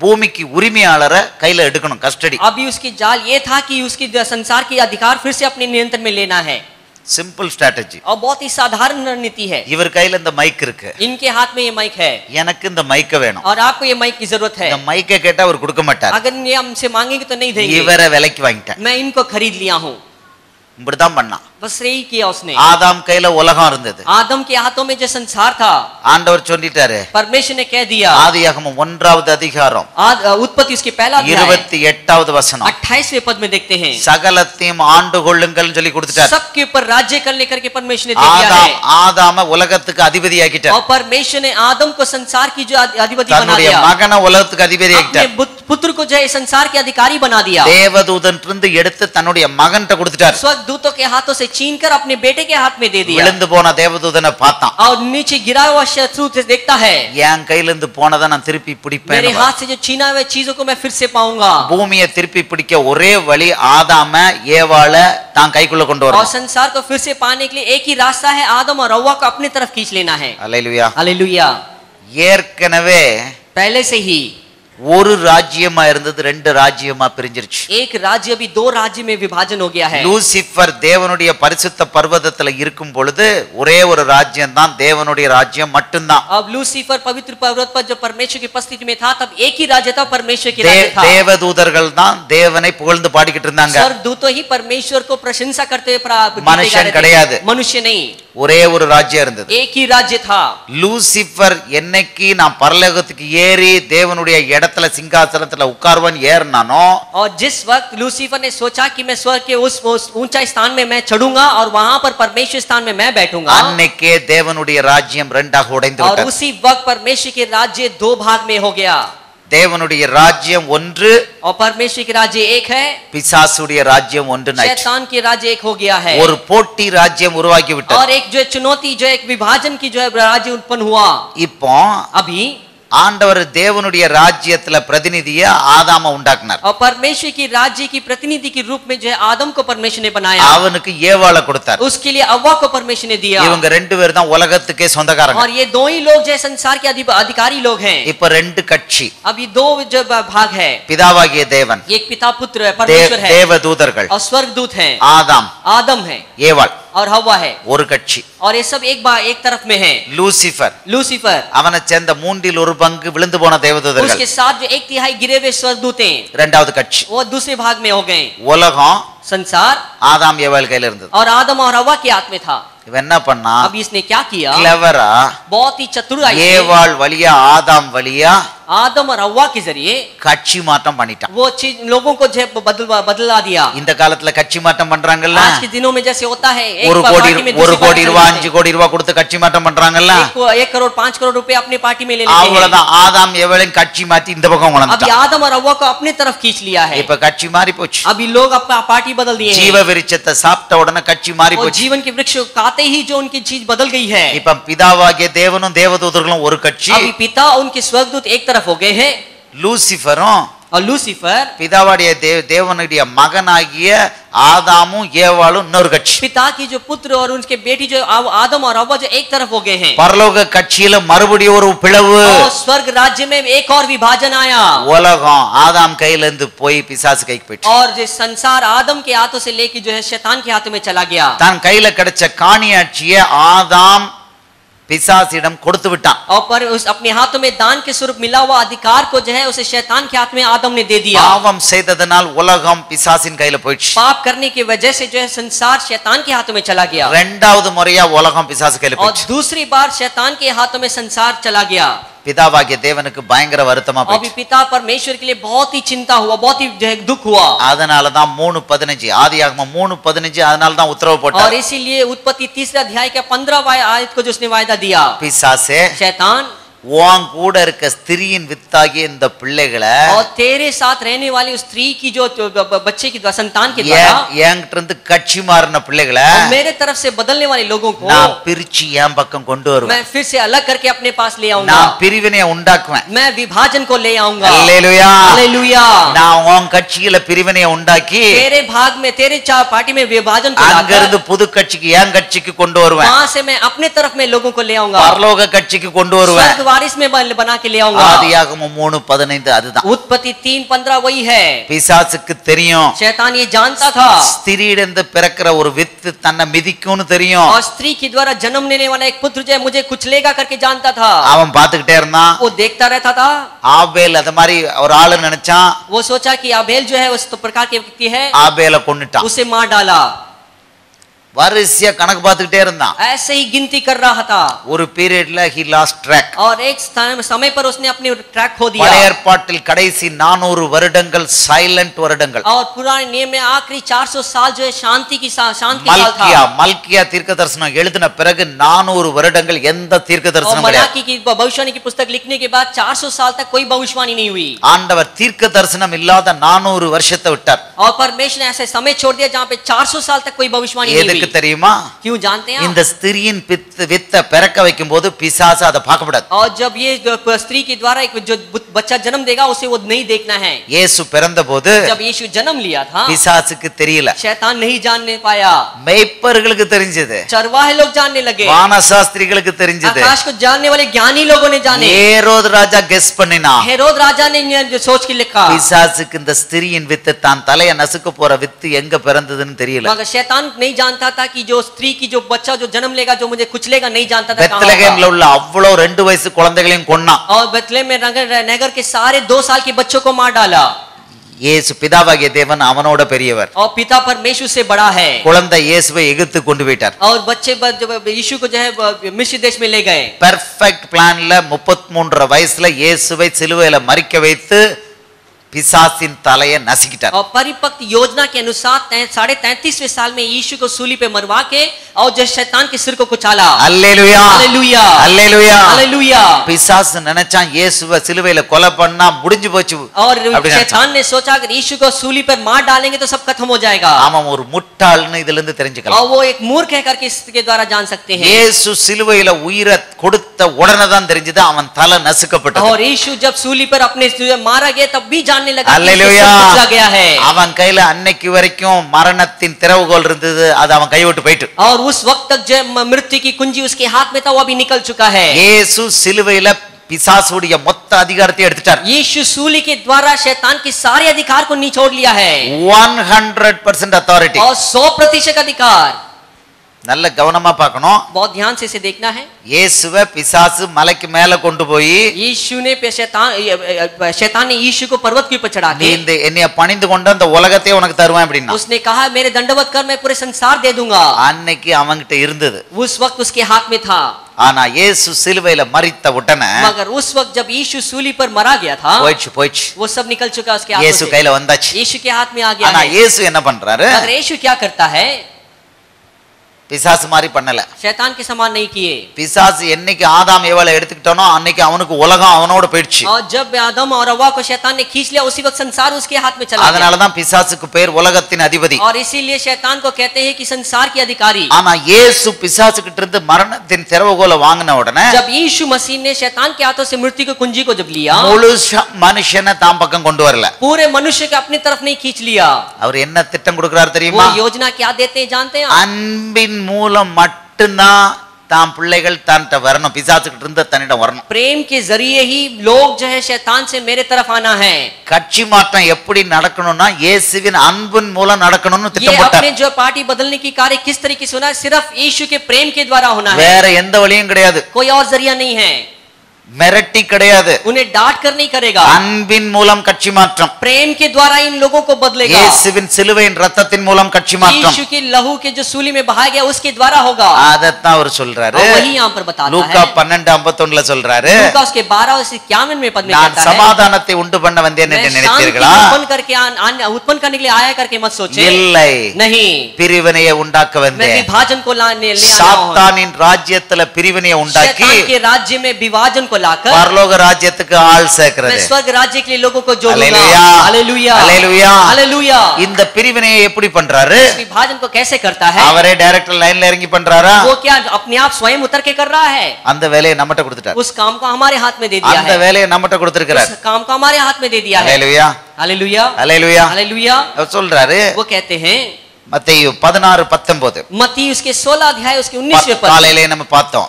பூமிக்கு உரிமையாளரை கையில எடுக்கணும், கஸ்டடி. अभी उसकी जाल ये था कि उसकी संसार की अधिकार फिर से अपने नियंत्रण में लेना है। Simple strategy. और बहुत ही साधारण रणनीति है। இவர் கையில இந்த மைக் இருக்கு, इनके हाथ में ये माइक है எனக்கு இந்த மைக்க வேணும். और आपको ये माइक की जरूरत है। இந்த மைக்க கேட்டா அவர் கொடுக்க மாட்டார். अगर ये हमसे मांगेंगे तो नहीं देंगे। இவரை விலைக்கு வாங்கிட்டேன். मैं इनको खरीद लिया हूँ। இப்படிதான் பண்ணான். बस यही किया उसने। ஆதாம் கையில உலகம் இருந்தது, आदम के हाथों में जो संसार था ஆண்டவர் சொல்லிட்டாரு. परमेश्वर ने कह दिया। ஆதியாகமம் 1வது அதிகாரம் उत्पत्ति उसके पहला अध्याय 28வது वचனம் 28वें पद में देखते हैं சகலத்தையும் ஆண்டு கொள்ளுங்கள் சொல்லி கொடுத்துட்டார். सबके ऊपर राज्य करने करके परमेश्वर ने दे दिया है। ஆதாம உலகத்துக்கு அதிபதியாக்கிட்டார். और परमेश्वर ने आदम को संसार की जो अधिपति बना தன்னுடைய दिया, மகனை உலகத்துக்கு அதிபதியாக்கிட்டார். अपने पुत्र को जो है संसार के अधिकारी बना दिया। தேவதூதன் இருந்து எடுத்து தன்னுடைய மகன்கிட்ட கொடுத்துட்டார். स्वर्गदूतों के हाथों से छीनकर अपने बेटे के हाथ में दे दिया। விழுந்து போன தேவதூதனை பார்த்தான். और नीचे गिरा हुआ शत्रु से देखता है, என் கையில இருந்து போனதை நான் திருப்பி பிடிப்பேன். मेरे हाथ से जो छीना हुआ चीजों को मैं फिर से पाऊंगा। பூமியை திருப்பி பிடிக்க ஒரே வழி ஆதாம ஏவாள தான் கைக்குள்ள கொண்டு और வரணும். संसार को फिर से पाने के लिए एक ही रास्ता है, आदम और हव्वा को अपनी तरफ खींच लेना है। அல்லேலூயா. हालेलुया। ஏற்கனவே पहले से ही ஒரு ராஜ்யமா இருந்தது 2 ராஜ்யமா பிரிஞ்சிருச்சு. एक राज्य भी 2 राज्य में विभाजन हो गया है। லூசிஃபர் தேவனுடைய பரிசுத்த பர்வதத்துல இருக்கும் பொழுது ஒரே ஒரு ராஜ்யம் தான், தேவனுடைய ராஜ்யம் மட்டும்தான். अब लूसीफर पवित्र पर्वत पर जब परमेश्वर की उपस्थिति में था तब एक ही राज्य था, परमेश्वर की राज्य था। தேவதூதர்கள் தான் தேவனை புகழ்ந்து பாடிக்கிட்டு இருந்தாங்க. स्वर्गदूतों ही परमेश्वर को प्रशंसा करते हुए மனுஷன் கிடையாது, मनुष्य नहीं, ஒரே ஒரு ராஜ்யம் இருந்தது. एक ही राज्य था। லூசிஃபர் என்னைக்கு நான் பரலோகத்துக்கு ஏறி தேவனுடைய இடத்துல சிங்காசனத்துல உட்கார்வன் ஏறினானோ, और जिस वक्त लूसीफर ने सोचा कि मैं स्वर्ग के उस ऊंचा स्थान में मैं चढ़ूंगा और वहां पर परमेश्वर स्थान में मैं बैठूंगा, அன்னைக்கே தேவனுடைய ராஜ்யம் ரெண்டாக உடைந்து और விட்டது. उसी वक्त परमेश्वर के राज्य 2 भाग में हो गया। தேவனுடைய ராஜ்யம் ஒன்று, और परमेश्वर के राज्य एक है, பிசாசுடைய ராஜ்யம் ஒன்று. शैतान के राज्य एक हो गया है। ஒரு போட்டி ராஜ்யம் உருவாக்கி விட்டது. और एक जो चुनौती, जो एक विभाजन की जो है राज्य उत्पन्न हुआ। இப்போ अभी ஆண்டவர் தேவனுடைய ராஜ்யத்துல பிரதிநிதிய ஆதாம உண்டாக்குனார். और परमेश्वर की राज्य की प्रतिनिधि के रूप में जो है आदम को परमेश्वर ने बनाया, அவனுக்கு ஏவாளை கொடுத்தார். उसके लिए हव्वा को परमेश्वर ने दिया। இவங்க 2 பேர் தான் உலகத்துக்கே சொந்தக்காரங்க. और ये 2 ही लोग जो है संसार के अधिकारी लोग हैं। இப்ப 2 கட்சி, अब ये 2 जो भाग है, பிதாவாகிய தேவன், एक पिता पुत्र है परमेश्वर है, தேவதூதர்கள், और स्वर्गदूत हैं, ஆதாம், आदम है ஏவாள். और हवा है ஒரு கட்சி. और ये सब एक तरफ में है. லூசிஃபர், लूसीफर, அவனை சேர்ந்த மூன்றில் ஒரு பங்கு விழுந்து போன தேவதூதர்கள். उसके साथ जो 1/3 गिरे हुए स्वर्गदूत हैं, இரண்டாவது கட்சி. वो दूसरे भाग में हो गए. உலகம் संसार ஆதாம் ஏவாள் கையில இருந்தது. और आदम और हवा के हाथ में था. இவன் என்ன பண்ணா? अब इसने क्या किया? கிளவரா बहुत ही चतुराई से ஏவாள் வழியா ஆதாம் வழியா आदम और हवा के जरिए கட்சி மாற்றம் பண்ணிட்டான். वो चीज लोगों को जो बदला दिया. இந்த காலத்துல கட்சி மாற்றம் பண்றாங்கல்ல, आज के दिनों में जैसे होता है, एक 1 கோடி पार्टी में 1 दूसरी கோடி पार्टी ரூபாய் में 5 கோடி ரூபாய் கொடுத்து கட்சி மாற்றம் பண்றாங்கல்ல, 1 करोड़ 5 करोड़ रुपए अपने पार्टी में ले लेते हैं. அவ்வளவுதான். ஆதாம் ஏவாளையும் கட்சி மாத்தி இந்த பக்கம் अभी வளர்ந்துட்டான். आदम और हवा को अपने तरफ खींच लिया है. இப்ப கட்சி மாறி போச்சு. अभी लोग अपना पार्टी बदल दिए ஜீவ हैं. விருட்சத்தை சாப்பிட்ட உடனே கட்சி மாறி और போச்சு. जीवन के वृक्ष को खाते ही जो उनकी चीज बदल गई है. இப்ப பிதாவாகிய தேவனும் தேவதூதர்களும் ஒரு கட்சி, अभी पिता उनके स्वर्गदूत एक तरफ हो गए हैं லூசிஃபரும் और लूसीफर பிதாவாகிய தேவனுடைய மகனாகிய ஆதாமும் ஏவாளும் இன்னொரு கட்சி. पिता की जो पुत्र और उनके बेटी जो आदम और हव्वा जो एक तरफ हो गए हैं. பரலோக கட்சியில மறுபடியும் ஒரு பிளவு. और स्वर्ग राज्य में एक और विभाजन आया. உலகம் ஆதாம் கையில இருந்து போய் பிசாசு கைக்கு போயிடுச்சு. और जो संसार आदम के हाथों से लेके जो है शैतान के हाथों में चला गया. தான் கையில கிடைச்ச காணியாட்சியை ஆதாம் பிசாசிடம் கொடுத்து விட்டான். और पर उस अपने हाथों में दान के स्वरूप मिला हुआ अधिकार को जो है उसे शैतान के हाथ में आदम ने दे दिया. பாவம் செய்ததனால் உலகம் பிசாசின் கையில போயிடுச்சு. पाप करने की वजह से जो है संसार शैतान के हाथों में चला गया. இரண்டாவது முறையா உலகம் பிசாசு கையில और போயிடுச்சு. दूसरी बार शैतान के हाथों में संसार चला गया. பிதாவாகிய தேவனுக்கு பயங்கர வருத்தமா अभी போயிடுச்சு. पिता परमेश्वर के लिए बहुत ही चिंता हुआ, बहुत ही जो है दुख हुआ. அதனாலதான் 3:15 ஆதியாகமம் 3:15 அதனாலதான் உத்தரவு और போட்டார். इसीलिए उत्पत्ति 3 अध्याय के 15 आयत को जो उसने वायदा दिया, பிசாசே शैतान உன் கூட இருக்க ஸ்திரீயின் வித்தாகிய இந்த பிள்ளைகளை और तेरे साथ रहने वाली उस स्त्री की जो बच्चे की संतान के द्वारा என்கிட்ட இருந்து கட்சி மாறின பிள்ளைகளை और मेरे तरफ से बदलने वाले लोगों को நான் பிரிச்சு என் பக்கம் கொண்டு வருவேன். मैं फिर से अलग करके अपने पास ले आऊंगा. நான் பிரிவினையை உண்டாக்குவேன். मैं विभाजन को ले आऊंगा. அல்லேலூயா. हालेलुया. நான் உன் கட்சியில பிரிவினையை உண்டாக்கி तेरे भाग में तेरे पार्टी में विभाजन को அங்க இருந்து புது கட்சிக்கு என் கட்சிக்கு கொண்டு வருவேன். वहां से मैं अपने तरफ में लोगों को ले आऊंगा. பரலோக கட்சிக்கு கொண்டு வருவேன். स्वर्ग वारिस में बना के ले आऊंगा. ஆதியாகமம் 3:15 அதுதான். उत्पत्ति 3:15 वही है. பிசாசுக்கு தெரியும் शैतान ये जानता था. ஸ்திரீயிலிருந்து பிறக்கிற ஒரு வித்து தன்னை மிதிக்கும்னு தெரியும். और स्त्री के द्वारा जन्म लेने वाला एक पुत्र जो है मुझे कुचलेगा करके जानता था. அவன் பார்த்துக்கிட்டே இருந்தான். वो देखता रहता था. ஆபேல் அத மாதிரி ஒரு ஆளு நினைச்சான். वो सोचा कि आबेल जो है उस प्रकार के व्यक्ति है, ஆபேலை கொன்னுட்டான். उसे मार डाला. வரிசையா கணக்கு பார்த்துக்கிட்டே இருந்தான். ऐसे ही गिनती कर रहा था. ஒரு பீரியட்ல he lost track. और एक समय पर उसने अपनी ट्रैक खो दिया. பழைய ஏற்பாட்டில் கடைசி 400 வருடங்கள் சைலண்ட் வருடங்கள். और पुराने नियम में आखिरी 400 साल जो है शांति की साल था. மல்கியா தீர்க்கதரிசனம் எழுதின பிறகு 400 வருடங்கள் எந்த தீர்க்கதரிசனம் और கிடையாது. मलाकी की भविष्यवाणी की पुस्तक लिखने के बाद 400 साल तक कोई भविष्यवाणी नहीं हुई. ஆண்டவர் தீர்க்கதரிசனம் இல்லாத 400 வருஷத்தை விட்டார். और परमेश्वर ने ऐसे समय छोड़ दिया जहाँ पे 400 साल तक कोई भविष्यवाणी नहीं எதுக்கு हुई. தெரியுமா? क्यों जानते हैं? இந்த ஸ்திரீயின் வித்தை பிறக்க வைக்கும் போது பிசாசு அதை பார்க்கப்படாது. और जब ये स्त्री के द्वारा एक जो बच्चा जन्म देगा उसे वो नहीं देखना है. இயேசு பிறந்த போது जब यीशु जन्म लिया था பிசாசுக்கு தெரியல. शैतान नहीं जानने पाया. மேய்ப்பர்களுக்கு தெரிஞ்சது. चरवाहे लोग जानने लगे. வானசாஸ்திரிகளுக்கு தெரிஞ்சது. आकाश को जानने वाले ज्ञानी लोगों ने जाने. ஏரோது ராஜா கெஸ் பண்ணினா. हेरोद राजा ने जो सोच के लिखा. பிசாசுக்கு இந்த ஸ்திரீயின் வித்து தான் தலைய நசுக்க போற வித்து எங்க பிறந்ததுன்னு தெரியல. मगर शैतान नहीं जानता था कि जो स्त्री की जो बच्चा जो जन्म लेगा जो मुझे कुचलेगा नहीं जानता था. பெத்லகேம்ல உள்ள அவ்வளவு 2 வயசு குழந்தைகளையும் கொன்னான். और बेथलेहम में नगर के सारे 2 साल के बच्चों को मार डाला. இயேசு பிதாவாகிய தேவன் அவனோட பெரியவர். और पिता परमेश्वर से बड़ा है. குழந்தை இயேசுவை எகிப்து கொண்டு போயிட்டார். और बच्चे यीशु को जो है मिस्र देश में ले गए. பெர்ஃபெக்ட் பிளான்ல 33 வயசுல இயேசுவை சிலுவையில மரிக்க வைத்து पिशाचिन தலையை நசுக்கிட்டார். और परिपक्व योजना के अनुसार 33.5वें साल में यीशु को सूली पे मरवा के और जो शैतान के सिर को कुचाला. Hallelujah hallelujah hallelujah hallelujah. பிசாசு நினைச்சான் இயேசுவை சிலுவையில கொலை பண்ணா முடிஞ்சு போச்சு. और शैतान ने सोचा अगर यीशु को सूली पर मार डालेंगे तो सब खत्म हो जाएगा. அவன் ஒரு முட்டாள்னு இதுல இருந்து தெரிஞ்சுக்கலாம். और वो एक मूर्ख है करके इसके द्वारा जान सकते हैं. இயேசு சிலுவையில உயிரை கொடுத்த உடனே தான் தெரிஞ்சது அவன் தலை நசுக்கப்பட்டது. और यीशु जब सूली पर अपने मारा गया तब भी जानने लगा कि हालेलुया कुचला गया है. அவன் கையில அன்னைக்கு வரைக்கும் மரணத்தின் திறவுகோல் இருந்தது, அது அவன் கைவிட்டு போயிட்டு. और उस वक्त तक जो मृत्यु की कुंजी उसके हाथ में था वो अभी निकल चुका है. இயேசு சிலுவையில பிசாசுடைய மொத்த அதிகாரத்தை எடுத்துட்டார். यीशु सूली के द्वारा शैतान के सारे अधिकार को निचोड़ लिया है. 100% अथॉरिटी. और 100% अधिकार. நல்ல கவனமா பார்க்கணும். बहुत ध्यान से इसे देखना है. இயேசுவை பிசாசு மலைக்கு மேல கொண்டு போய் यीशु ने शैतान ने यीशु को पर्वत के ऊपर चढ़ा நீ के இந்த என்னைய பணிந்து கொண்டு அந்த உலகத்தை உனக்கு தருவேன் அப்படின்னா उसने कहा मेरे दंडवत कर मैं पूरे संसार दे दूंगा. அன்னைக்கு அவங்கிட்ட இருந்தது. उस वक्त उसके हाथ में था. ஆனா இயேசு சிலுவையில மரித்த உடனே मगर उस वक्त जब यीशु सूली पर मरा गया था போயிடுச்சு वो सब निकल चुका उसके हाथ இயேசு से. கையில வந்தாச்சு. यीशु के हाथ में आ गया ஆனா है. இயேசு என்ன பண்றாரு? मगर यीशु क्या करता है? பிசாசு மாதிரி பண்ணல. शैतान के समान नहीं किए. பிசாசு என்னைக்கு ஆதாம் ஏவாளை எடுத்துக்கிட்டானோ அன்னைக்கு அவனுக்கு உலகம் அவனோட போயிடுச்சு. और जब आदम और हव्वा को शैतान ने खींच लिया उसी वक्त संसार उसके हाथ में चला गया. அதனால தான் பிசாசுக்கு பேர் உலகத்தின் அதிபதி. और इसीलिए शैतान को कहते हैं कि संसार के अधिकारी. ஆனா இயேசு பிசாசு கிட்ட இருந்து மரணத்தின் திறவுகோலை வாங்கின உடனே जब यीशु मसीह ने शैतान के हाथों से मृत्यु की कुंजी को जब लिया முழுசா மனுஷனை தாம் பக்கம் கொண்டு வரல. पूरे मनुष्य को अपनी तरफ नहीं खींच लिया. அவர் என்ன திட்டம் கொடுக்கிறார் वो தெரியுமா? योजना क्या देते हैं जानते हैं? அன்பின் மூலம் மட்டும்தான் தாம் பிள்ளைகள் தான்ட்ட வரணும், பிசாசுகிட்ட இருந்து தன்னிடம் வரணும். प्रेम के जरिए ही लोग जो है शैतान से मेरे तरफ आना है. கட்சி மாற்றம் எப்படி நடக்கணும்னா இயேசுவின் அன்பின் மூலம் நடக்கணும்னு ये திட்டம் போட்டார். अपने जो पार्टी बदलने की कार्य किस तरीके से होना है? सिर्फ यीशु के प्रेम के द्वारा होना है. வேற எந்த வழியும் கிடையாது. कोई और जरिया नहीं है. மிரட்டி கிடையாது. उन्हें डांट कर नहीं करेगा. அன்பின் மூலம் கட்சி மாற்றம். प्रेम के द्वारा इन लोगों को बदलेगा. இயேசுவின் சிலுவையின் ரத்தத்தின் மூலம் கட்சி மாற்றம். यीशु के लहू के जो सूली में बहाया गया उसके द्वारा होगा. அதத்தான் அவர் சொல்றாரு. और वही यहाँ पर बताता லூக்கா है. 12:51 சொல்றாரு, लूका उसके 12:51 में पद में நான் कहता है சமாதானத்தை உண்டு பண்ண வந்தேன் என்று मैं शांति நினைத்தீர்களா? उत्पन्न करने के लिए आया करके मत सोचे. இல்லை, नहीं, பிரிவினையை உண்டாக்க मैं வந்தேன். विभाजन को लाने ले आया हूं. சாத்தானின் ராஜ்யத்துல பிரிவினையை உண்டாக்கி शैतान के राज्य में विभाजन को लाकर பரலோக ராஜ்யத்துக்கு ஆள் मैं சேர்க்கிறது. स्वर्ग राज्य के लिए लोगों को जोड़ूंगा. Hallelujah, hallelujah, hallelujah. हालेलुया. இந்த பிரிவினையை எப்படி பண்றாரு? इस विभाजन को कैसे करता है? அவரே டைரக்டர் லைன்ல இறங்கி பண்றாரா? वो क्या अपने आप स्वयं उतर के कर रहा है? அந்த வேலையை நம்மட்ட கொடுத்துட்டார். उस काम को हमारे हाथ में दे दिया அந்த है. வேலையை நம்மட்ட கொடுத்திருக்கிறார். उस काम को हमारे हाथ में दे दिया है. ஹalleluya, हालेलुया, ஹalleluya. हालेलुया. அவர் சொல்றாரு वो कहते हैं மத்தேயு 16:19 मत्ती उसके 16 अध्याय उसके 19वें पद. காலையிலே நம்ம பார்த்தோம்.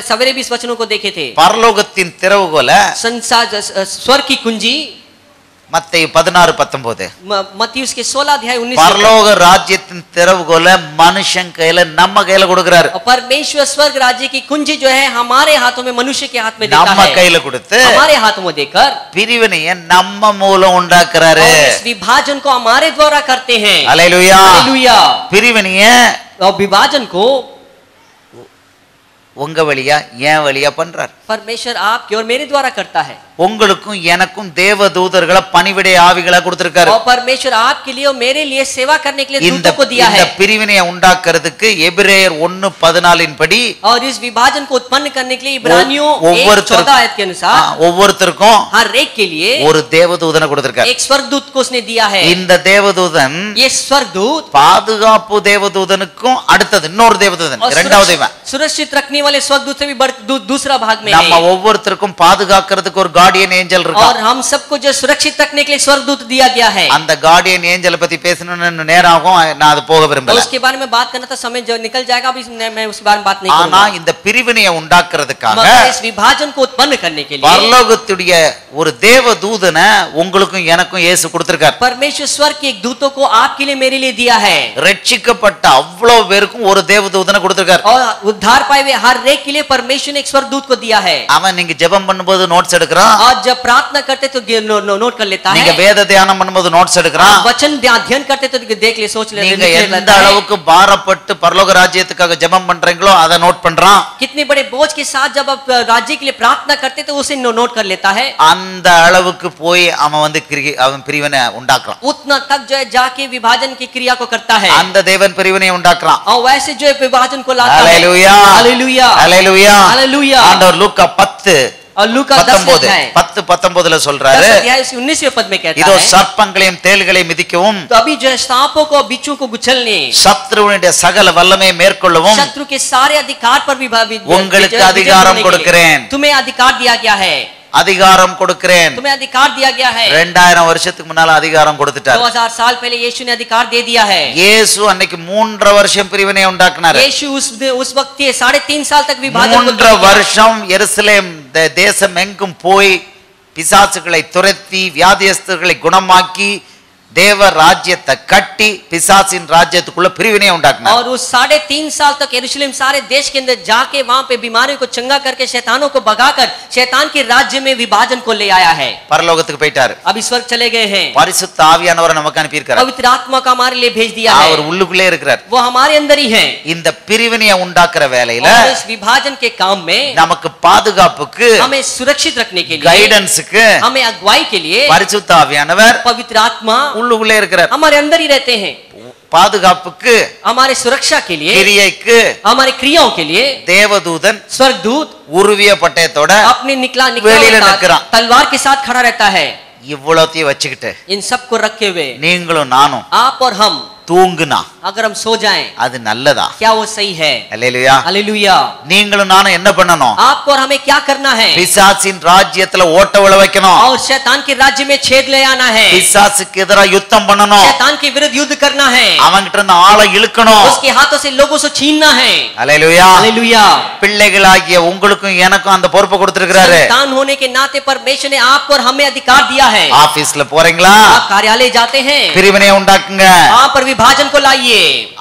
सवेरे भी इस वचनों को देखे थे. பரலோகத்தின் திறவுகோலை संसार स्वर्ग की कुंजी மத்தேயு 16:19 मत्ती उसके 16 अध्याय 19 பரலோக ராஜ்யத்தின் திறவுகோலை மனுஷன் கையில நம்ம கையில கொடுக்கிறாரு. और परमेश्वर स्वर्ग राज्य की कुंजी जो है हमारे हाथों में मनुष्य के हाथ में देता நம்ம है. கையில கொடுத்து हमारे हाथों में देकर பிரிவினையை நம்ம மூலம் உண்டாக்குறாரு. और इस विभाजन को हमारे द्वारा करते हैं. ஹalleluya. हालेलुया. பிரிவினையை और विभाजन को உங்க வழியா ஏன் வழியா பண்றார். परमेश्वर आपके और मेरे द्वारा करता है. உங்களுக்கும் எனக்கும் தேவ தூதர்களை பணிவிடை ஆவிகளா கொடுத்திருக்காரு. और परमेश्वर आपके लिए और मेरे लिए सेवा करने के लिए இந்த दूतों को दिया இந்த है. பிரிவினையை உண்டாக்குறதுக்கு எபிரேயர் 1:14 படி और इस विभाजन को उत्पन्न करने के लिए इब्रानियों 1:14 आयत के अनुसार ஒவ்வொருத்தருக்கும் हर एक के लिए ஒரு தேவதூதனை கொடுத்திருக்காரு. एक स्वर्गदूत को उसने दिया है. இந்த தேவதூதன் ये स्वर्गदूत பாதுகாப்பு தேவதூதனுக்கும் அடுத்தது இன்னொரு தேவதூதன், और இரண்டாவது இவன். सुरक्षित रखने वाले स्वर्गदूत से भी दूसरा भाग में நம்ம है. ஒவ்வொருத்தருக்கும் பாதுகாக்கிறதுக்கு ஒரு கார்டியன் ஏஞ்சல் இருக்கு. और हम सबको जो सुरक्षित रखने के लिए स्वर्गदूत दिया गया है. அந்த கார்டியன் ஏஞ்சலை பத்தி பேசணும்னு நேரம் ஆகும், நான் அது போக और விரும்பல. उसके बारे में बात करना तो समय जो निकल जाएगा, अभी मैं उसके बारे में बात नहीं ஆனா करूंगा. இந்த பிரிவினையை உண்டாக்குறதுக்காக मगर इस विभाजन को उत्पन्न करने के लिए பரலோகத்துடைய ஒரு தேவதூதனை உங்களுக்கும் எனக்கும் இயேசு கொடுத்திருக்கார். परमेश्वर स्वर्ग के एक दूतों को आपके लिए मेरे लिए दिया है. ரட்சிக்கப்பட்ட அவ்வளவு பேருக்கும் ஒரு தேவதூதனை கொடுத்திருக்கார். और उद्धार पाए हुए हर एक के लिए परमेश्वर ने एक स्वर्गदूत को दिया है. அவன் நீங்க ஜெபம் பண்ணும்போது நோட்ஸ் எடுக்கிறான், और जब प्रार्थना करते तो नोट कर लेता நீங்க है. வேத தியானம் பண்ணும்போது நோட்ஸ் எடுக்கிறான். वचन अध्ययन करते तो देख ले सोच ले நீங்க लिख எந்த लेता है. அளவுக்கு பாரப்பட்டு பரலோக ராஜ்யத்துக்காக ஜெபம் பண்றீங்களோ அதை நோட் பண்றான். कितने बड़े बोझ के साथ जब आप राज्य के लिए प्रार्थना करते तो उसे नोट कर लेता है. அந்த அளவுக்கு போய் அவன் வந்து அவன் பிரிவினை உண்டாக்குறான். उतना तक जो है जाके विभाजन की क्रिया को करता है. அந்த தேவன் பிரிவினையை உண்டாக்குறான். और वैसे जो है विभाजन को लाता है. ஹalleluya, हालेलुया, ஹalleluya. हालेलुया. ஆண்டவர் லூக்கா 10 और लूका 10:19 சொல்றாரு, 19वें पद में कहता இதோ है சர்ப்பங்களையும் தேள்களையும் மிதிக்கவும் तो अभी जो है सांपों को बिच्छू को कुचलने சத்ருவினுடைய சகல வல்லமையை மேற்கொள்ளவும் शत्रु के सारे अधिकार पर உங்களுக்கு அதிகாரம் கொடுக்கிறேன். तुम्हें अधिकार दिया गया है. அதிகாரம் கொடுக்கிறேன். तुम्हें अधिकार दिया गया है. 2000 வருஷத்துக்கு முன்னால அதிகாரம் கொடுத்துட்டார். 2000 साल पहले यीशु ने अधिकार दे दिया है. இயேசு அன்னைக்கு 3.5 வருஷம் பிரிவினை உண்டாக்குனார். यीशु उस वक्त 3.5 साल तक विभाजन को 3.5 வருஷம் எருசலேம் தேசம் எங்கும் போய் பிசாசுகளை துரத்தி வியாதியஸ்தர்களை குணமாக்கி தேவ ராஜ்யத்தை கட்டி பிசாசின் ராஜ்யத்துக்குள்ள பிரிவினையை உண்டாக்குனார். और उस 3.5 साल तक यरूशलेम सारे देश के अंदर जाके वहां पे बीमारियों को चंगा करके शैतानों को भगाकर शैतान के राज्य में विभाजन को ले आया है. பரலோகத்துக்கு போயிட்டாரு. अब ईश्वर चले गए हैं. பரிசுத்த ஆவியானவரை நமக்கு அனுப்பி இருக்கார். पवित्र आत्मा का हमारे लिए भेज दिया है. அவர் உள்ளுக்குள்ளே இருக்கிறார். वो हमारे अंदर ही है. இந்த பிரிவினையை உண்டாக்குற வேளையில और इस विभाजन के काम में நமக்கு பாதுகாப்புக்கு हमें सुरक्षित रखने के लिए கைடன்ஸ்க்கு हमें अगुवाई के लिए பரிசுத்த ஆவியானவர் पवित्र आत्मा உள்ளுக்குள்ளே இருக்கிறார். हमारे अंदर ही रहते हैं. பாதுகாப்புக்கு हमारे सुरक्षा के लिए கிரியைக்கு हमारे क्रियाओं के लिए தேவதூதன் स्वर्गदूत உருவிய பட்டயத்தோட अपने निकला வெளியில நிற்கிறான். तलवार के साथ खड़ा रहता है. இவ்வளோத்தையும் வச்சுக்கிட்டு इन सब को रखे हुए நீங்களும் நானும் आप और हम தூங்குனா अगर हम सो जाएं அது நல்லதா? क्या वो सही है? அல்லேலூயா. हालेलुया. நீங்களும் நானும் என்ன பண்ணணும்? आपको और हमें क्या करना है? பிசாசின் ராஜ்யத்துல ஓட்ட விழ வைக்கணும். और शैतान के राज्य में छेद ले आना है. பிசாசுக்கு எதிராக யுத்தம் பண்ணணும். शैतान के विरुद्ध युद्ध करना है. அவங்கிட்ட இருந்து ஆளை இழுக்கணும். उसके हाथों से लोगों से छीनना है. அல்லேலூயா. हालेलुया. பிள்ளைகளாகிய உங்களுக்கும் எனக்கும் அந்த பொறுப்பை கொடுத்திருக்கிறாரு. संतान होने के नाते परमेश्वर ने आपको और हमें अधिकार दिया है. ஆபீஸ்ல போறீங்களா? आप कार्यालय जाते हैं, பிரிவினையை உண்டாக்குங்க. वहां पर विभाजन को लाइए.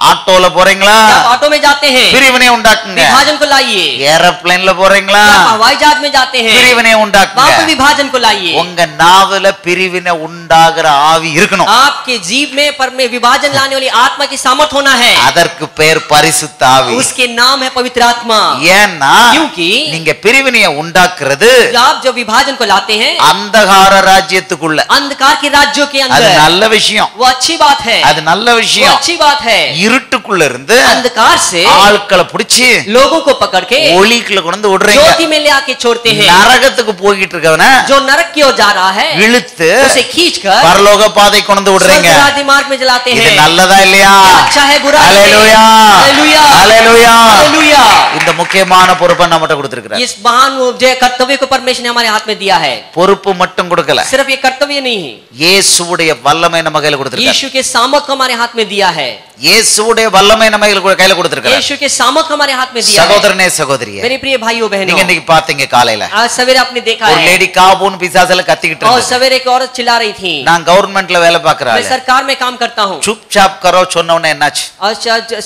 ஆட்டோல போறீங்களா? आप ऑटो में जाते हैं, பிரிவினையை உண்டாக்குங்க. विभाजन को लाइए. ஏரோப்ளேன்ல போறீங்களா? आप हवाई जहाज में जाते हैं, பிரிவினையை वहां உண்டாக்குங்க. पर विभाजन को लाइए. உங்க நாவுல பிரிவினை உண்டாகிற ஆவி இருக்கணும். आपके जीव में पर में विभाजन लाने वाली आत्मा की सामर्थ होना है. அதற்கு பேர் பரிசுத்த ஆவி. उसके नाम है पवित्र आत्मा. ஏன்னா क्योंकि நீங்க பிரிவினையை உண்டாக்குறது आप जब विभाजन को लाते हैं அந்தகார ராஜ்யத்துக்குள்ள. अंधकार के राज्यों के அது अंदर, நல்ல விஷயம். वो अच्छी बात है. அது நல்ல वो விஷயம். अच्छी बात है. இருட்டுக்குள்ள இருந்து अंधकार से ஆட்களை பிடிச்சு लोगों को पकड़ के ஒளிக்குள்ள கொண்டு விடுறீங்க. ज्योति में ले आके छोड़ते हैं. நரகத்துக்கு போயிட்டு இருக்கவன जो नरक की ओर जा रहा है இழுத்து उसे खींचकर பரலோக பாதை கொண்டு விடுறீங்க. स्वर्ग राज्य मार्ग में जलाते இது हैं. நல்லதா இல்லையா? क्या अच्छा है बुरा है? ஹalleluya. हालेलुया. ஹalleluya. हालेलुया. இந்த முக்கியமான பொறுப்பை நம்மட்ட கொடுத்திருக்கிறார். इस महान जो कर्तव्य को परमेश्वर ने हमारे हाथ में दिया है. பொறுப்பு மட்டும் கொடுக்கல. सिर्फ ये कर्तव्य नहीं है, இயேசுவுடைய வல்லமை நம்ம கையில கொடுத்திருக்கார். यीशु के सामर्थ को हमारे हाथ में दिया है. இயேசுவுடைய வல்லமை நம்ம கையில கொடுத்திருக்கார். यीशु के सामर्थ को हमारे हाथ में दिया है. சகோதரனே சகோதரியே, मेरे प्रिय भाइयों बहनों, நீங்க இன்னைக்கு பாத்தீங்க காலையில आज सवेरे आपने देखा ஒரு है லேடி காபூன் பிசாசுல கத்திக்கிட்டு और இருந்தா. सवेरे एक औरत चिल्ला रही थी. நான் கவர்மெண்ட்ல வேலை பார்க்கறாளே. मैं सरकार में काम करता हूँ. चुपचाप करो சொன்ன உடனே என்னாச்சு? और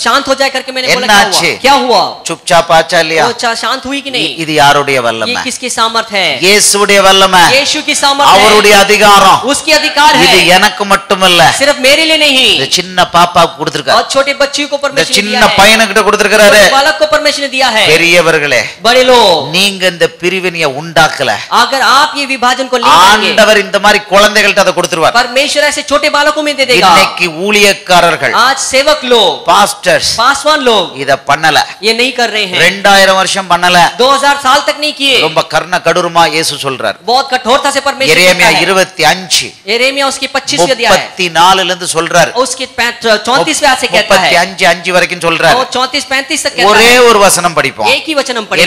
शांत हो जाए करके मैंने बोला என்னாச்சு? क्या हुआ? चुपचाप ஆச்சா இல்லையா? वो शांत हुई कि नहीं? இது யாருடைய ये வல்லமை? किसकी सामर्थ है? இயேசுவுடைய வல்லமை. यीशु की सामर्थ அவருடைய है, அதிகாரம். उसकी अधिकार இது है. எனக்கு மட்டுமல்ல, सिर्फ मेरे लिए இந்த नहीं, சின்ன பாப்பாவுக்கு கொடுத்திருக்காரு. और छोटे बच्चियों को இந்த परमेश्वर ने சின்ன दिया है. பையனுக்கிட்ட கொடுத்திருக்காரு. छोटे बालक को परमेश्वर ने दिया है. பெரியவர்களே, बड़े लोग, நீங்க இந்த பிரிவினையை உண்டாக்கல. अगर आप ये विभाजन को ले आएंगे, ஆண்டவர் இந்த மாதிரி குழந்தைகள்ட்ட அதை கொடுத்துருவார். परमेश्वर ऐसे छोटे बालकों में दे देगा. இன்னைக்கு ஊழியக்காரர்கள், आज सेवक लोग, பாஸ்டர்ஸ் पासवान लोग இத பண்ணல. ये नहीं कर रहे हैं. 2000 வருஷம் பண்ணல. 2000 साल तक नहीं किए. ரொம்ப கர்ண கடூரமா இயேசு சொல்றார். बहुत कठोरता से परमेश्वर எரேமியா कहता है. 25 यिर्मयाह उसकी 25वीं अध्याय है, 34ல இருந்து சொல்றார். उसके 34वें आयत से कहता है, 35 வரைக்கும் சொல்றார். और 34-35 तक कहता ஒரே है. ஒரு வசனம் படிப்போம். एक ही वचन हम पढ़ेंगे.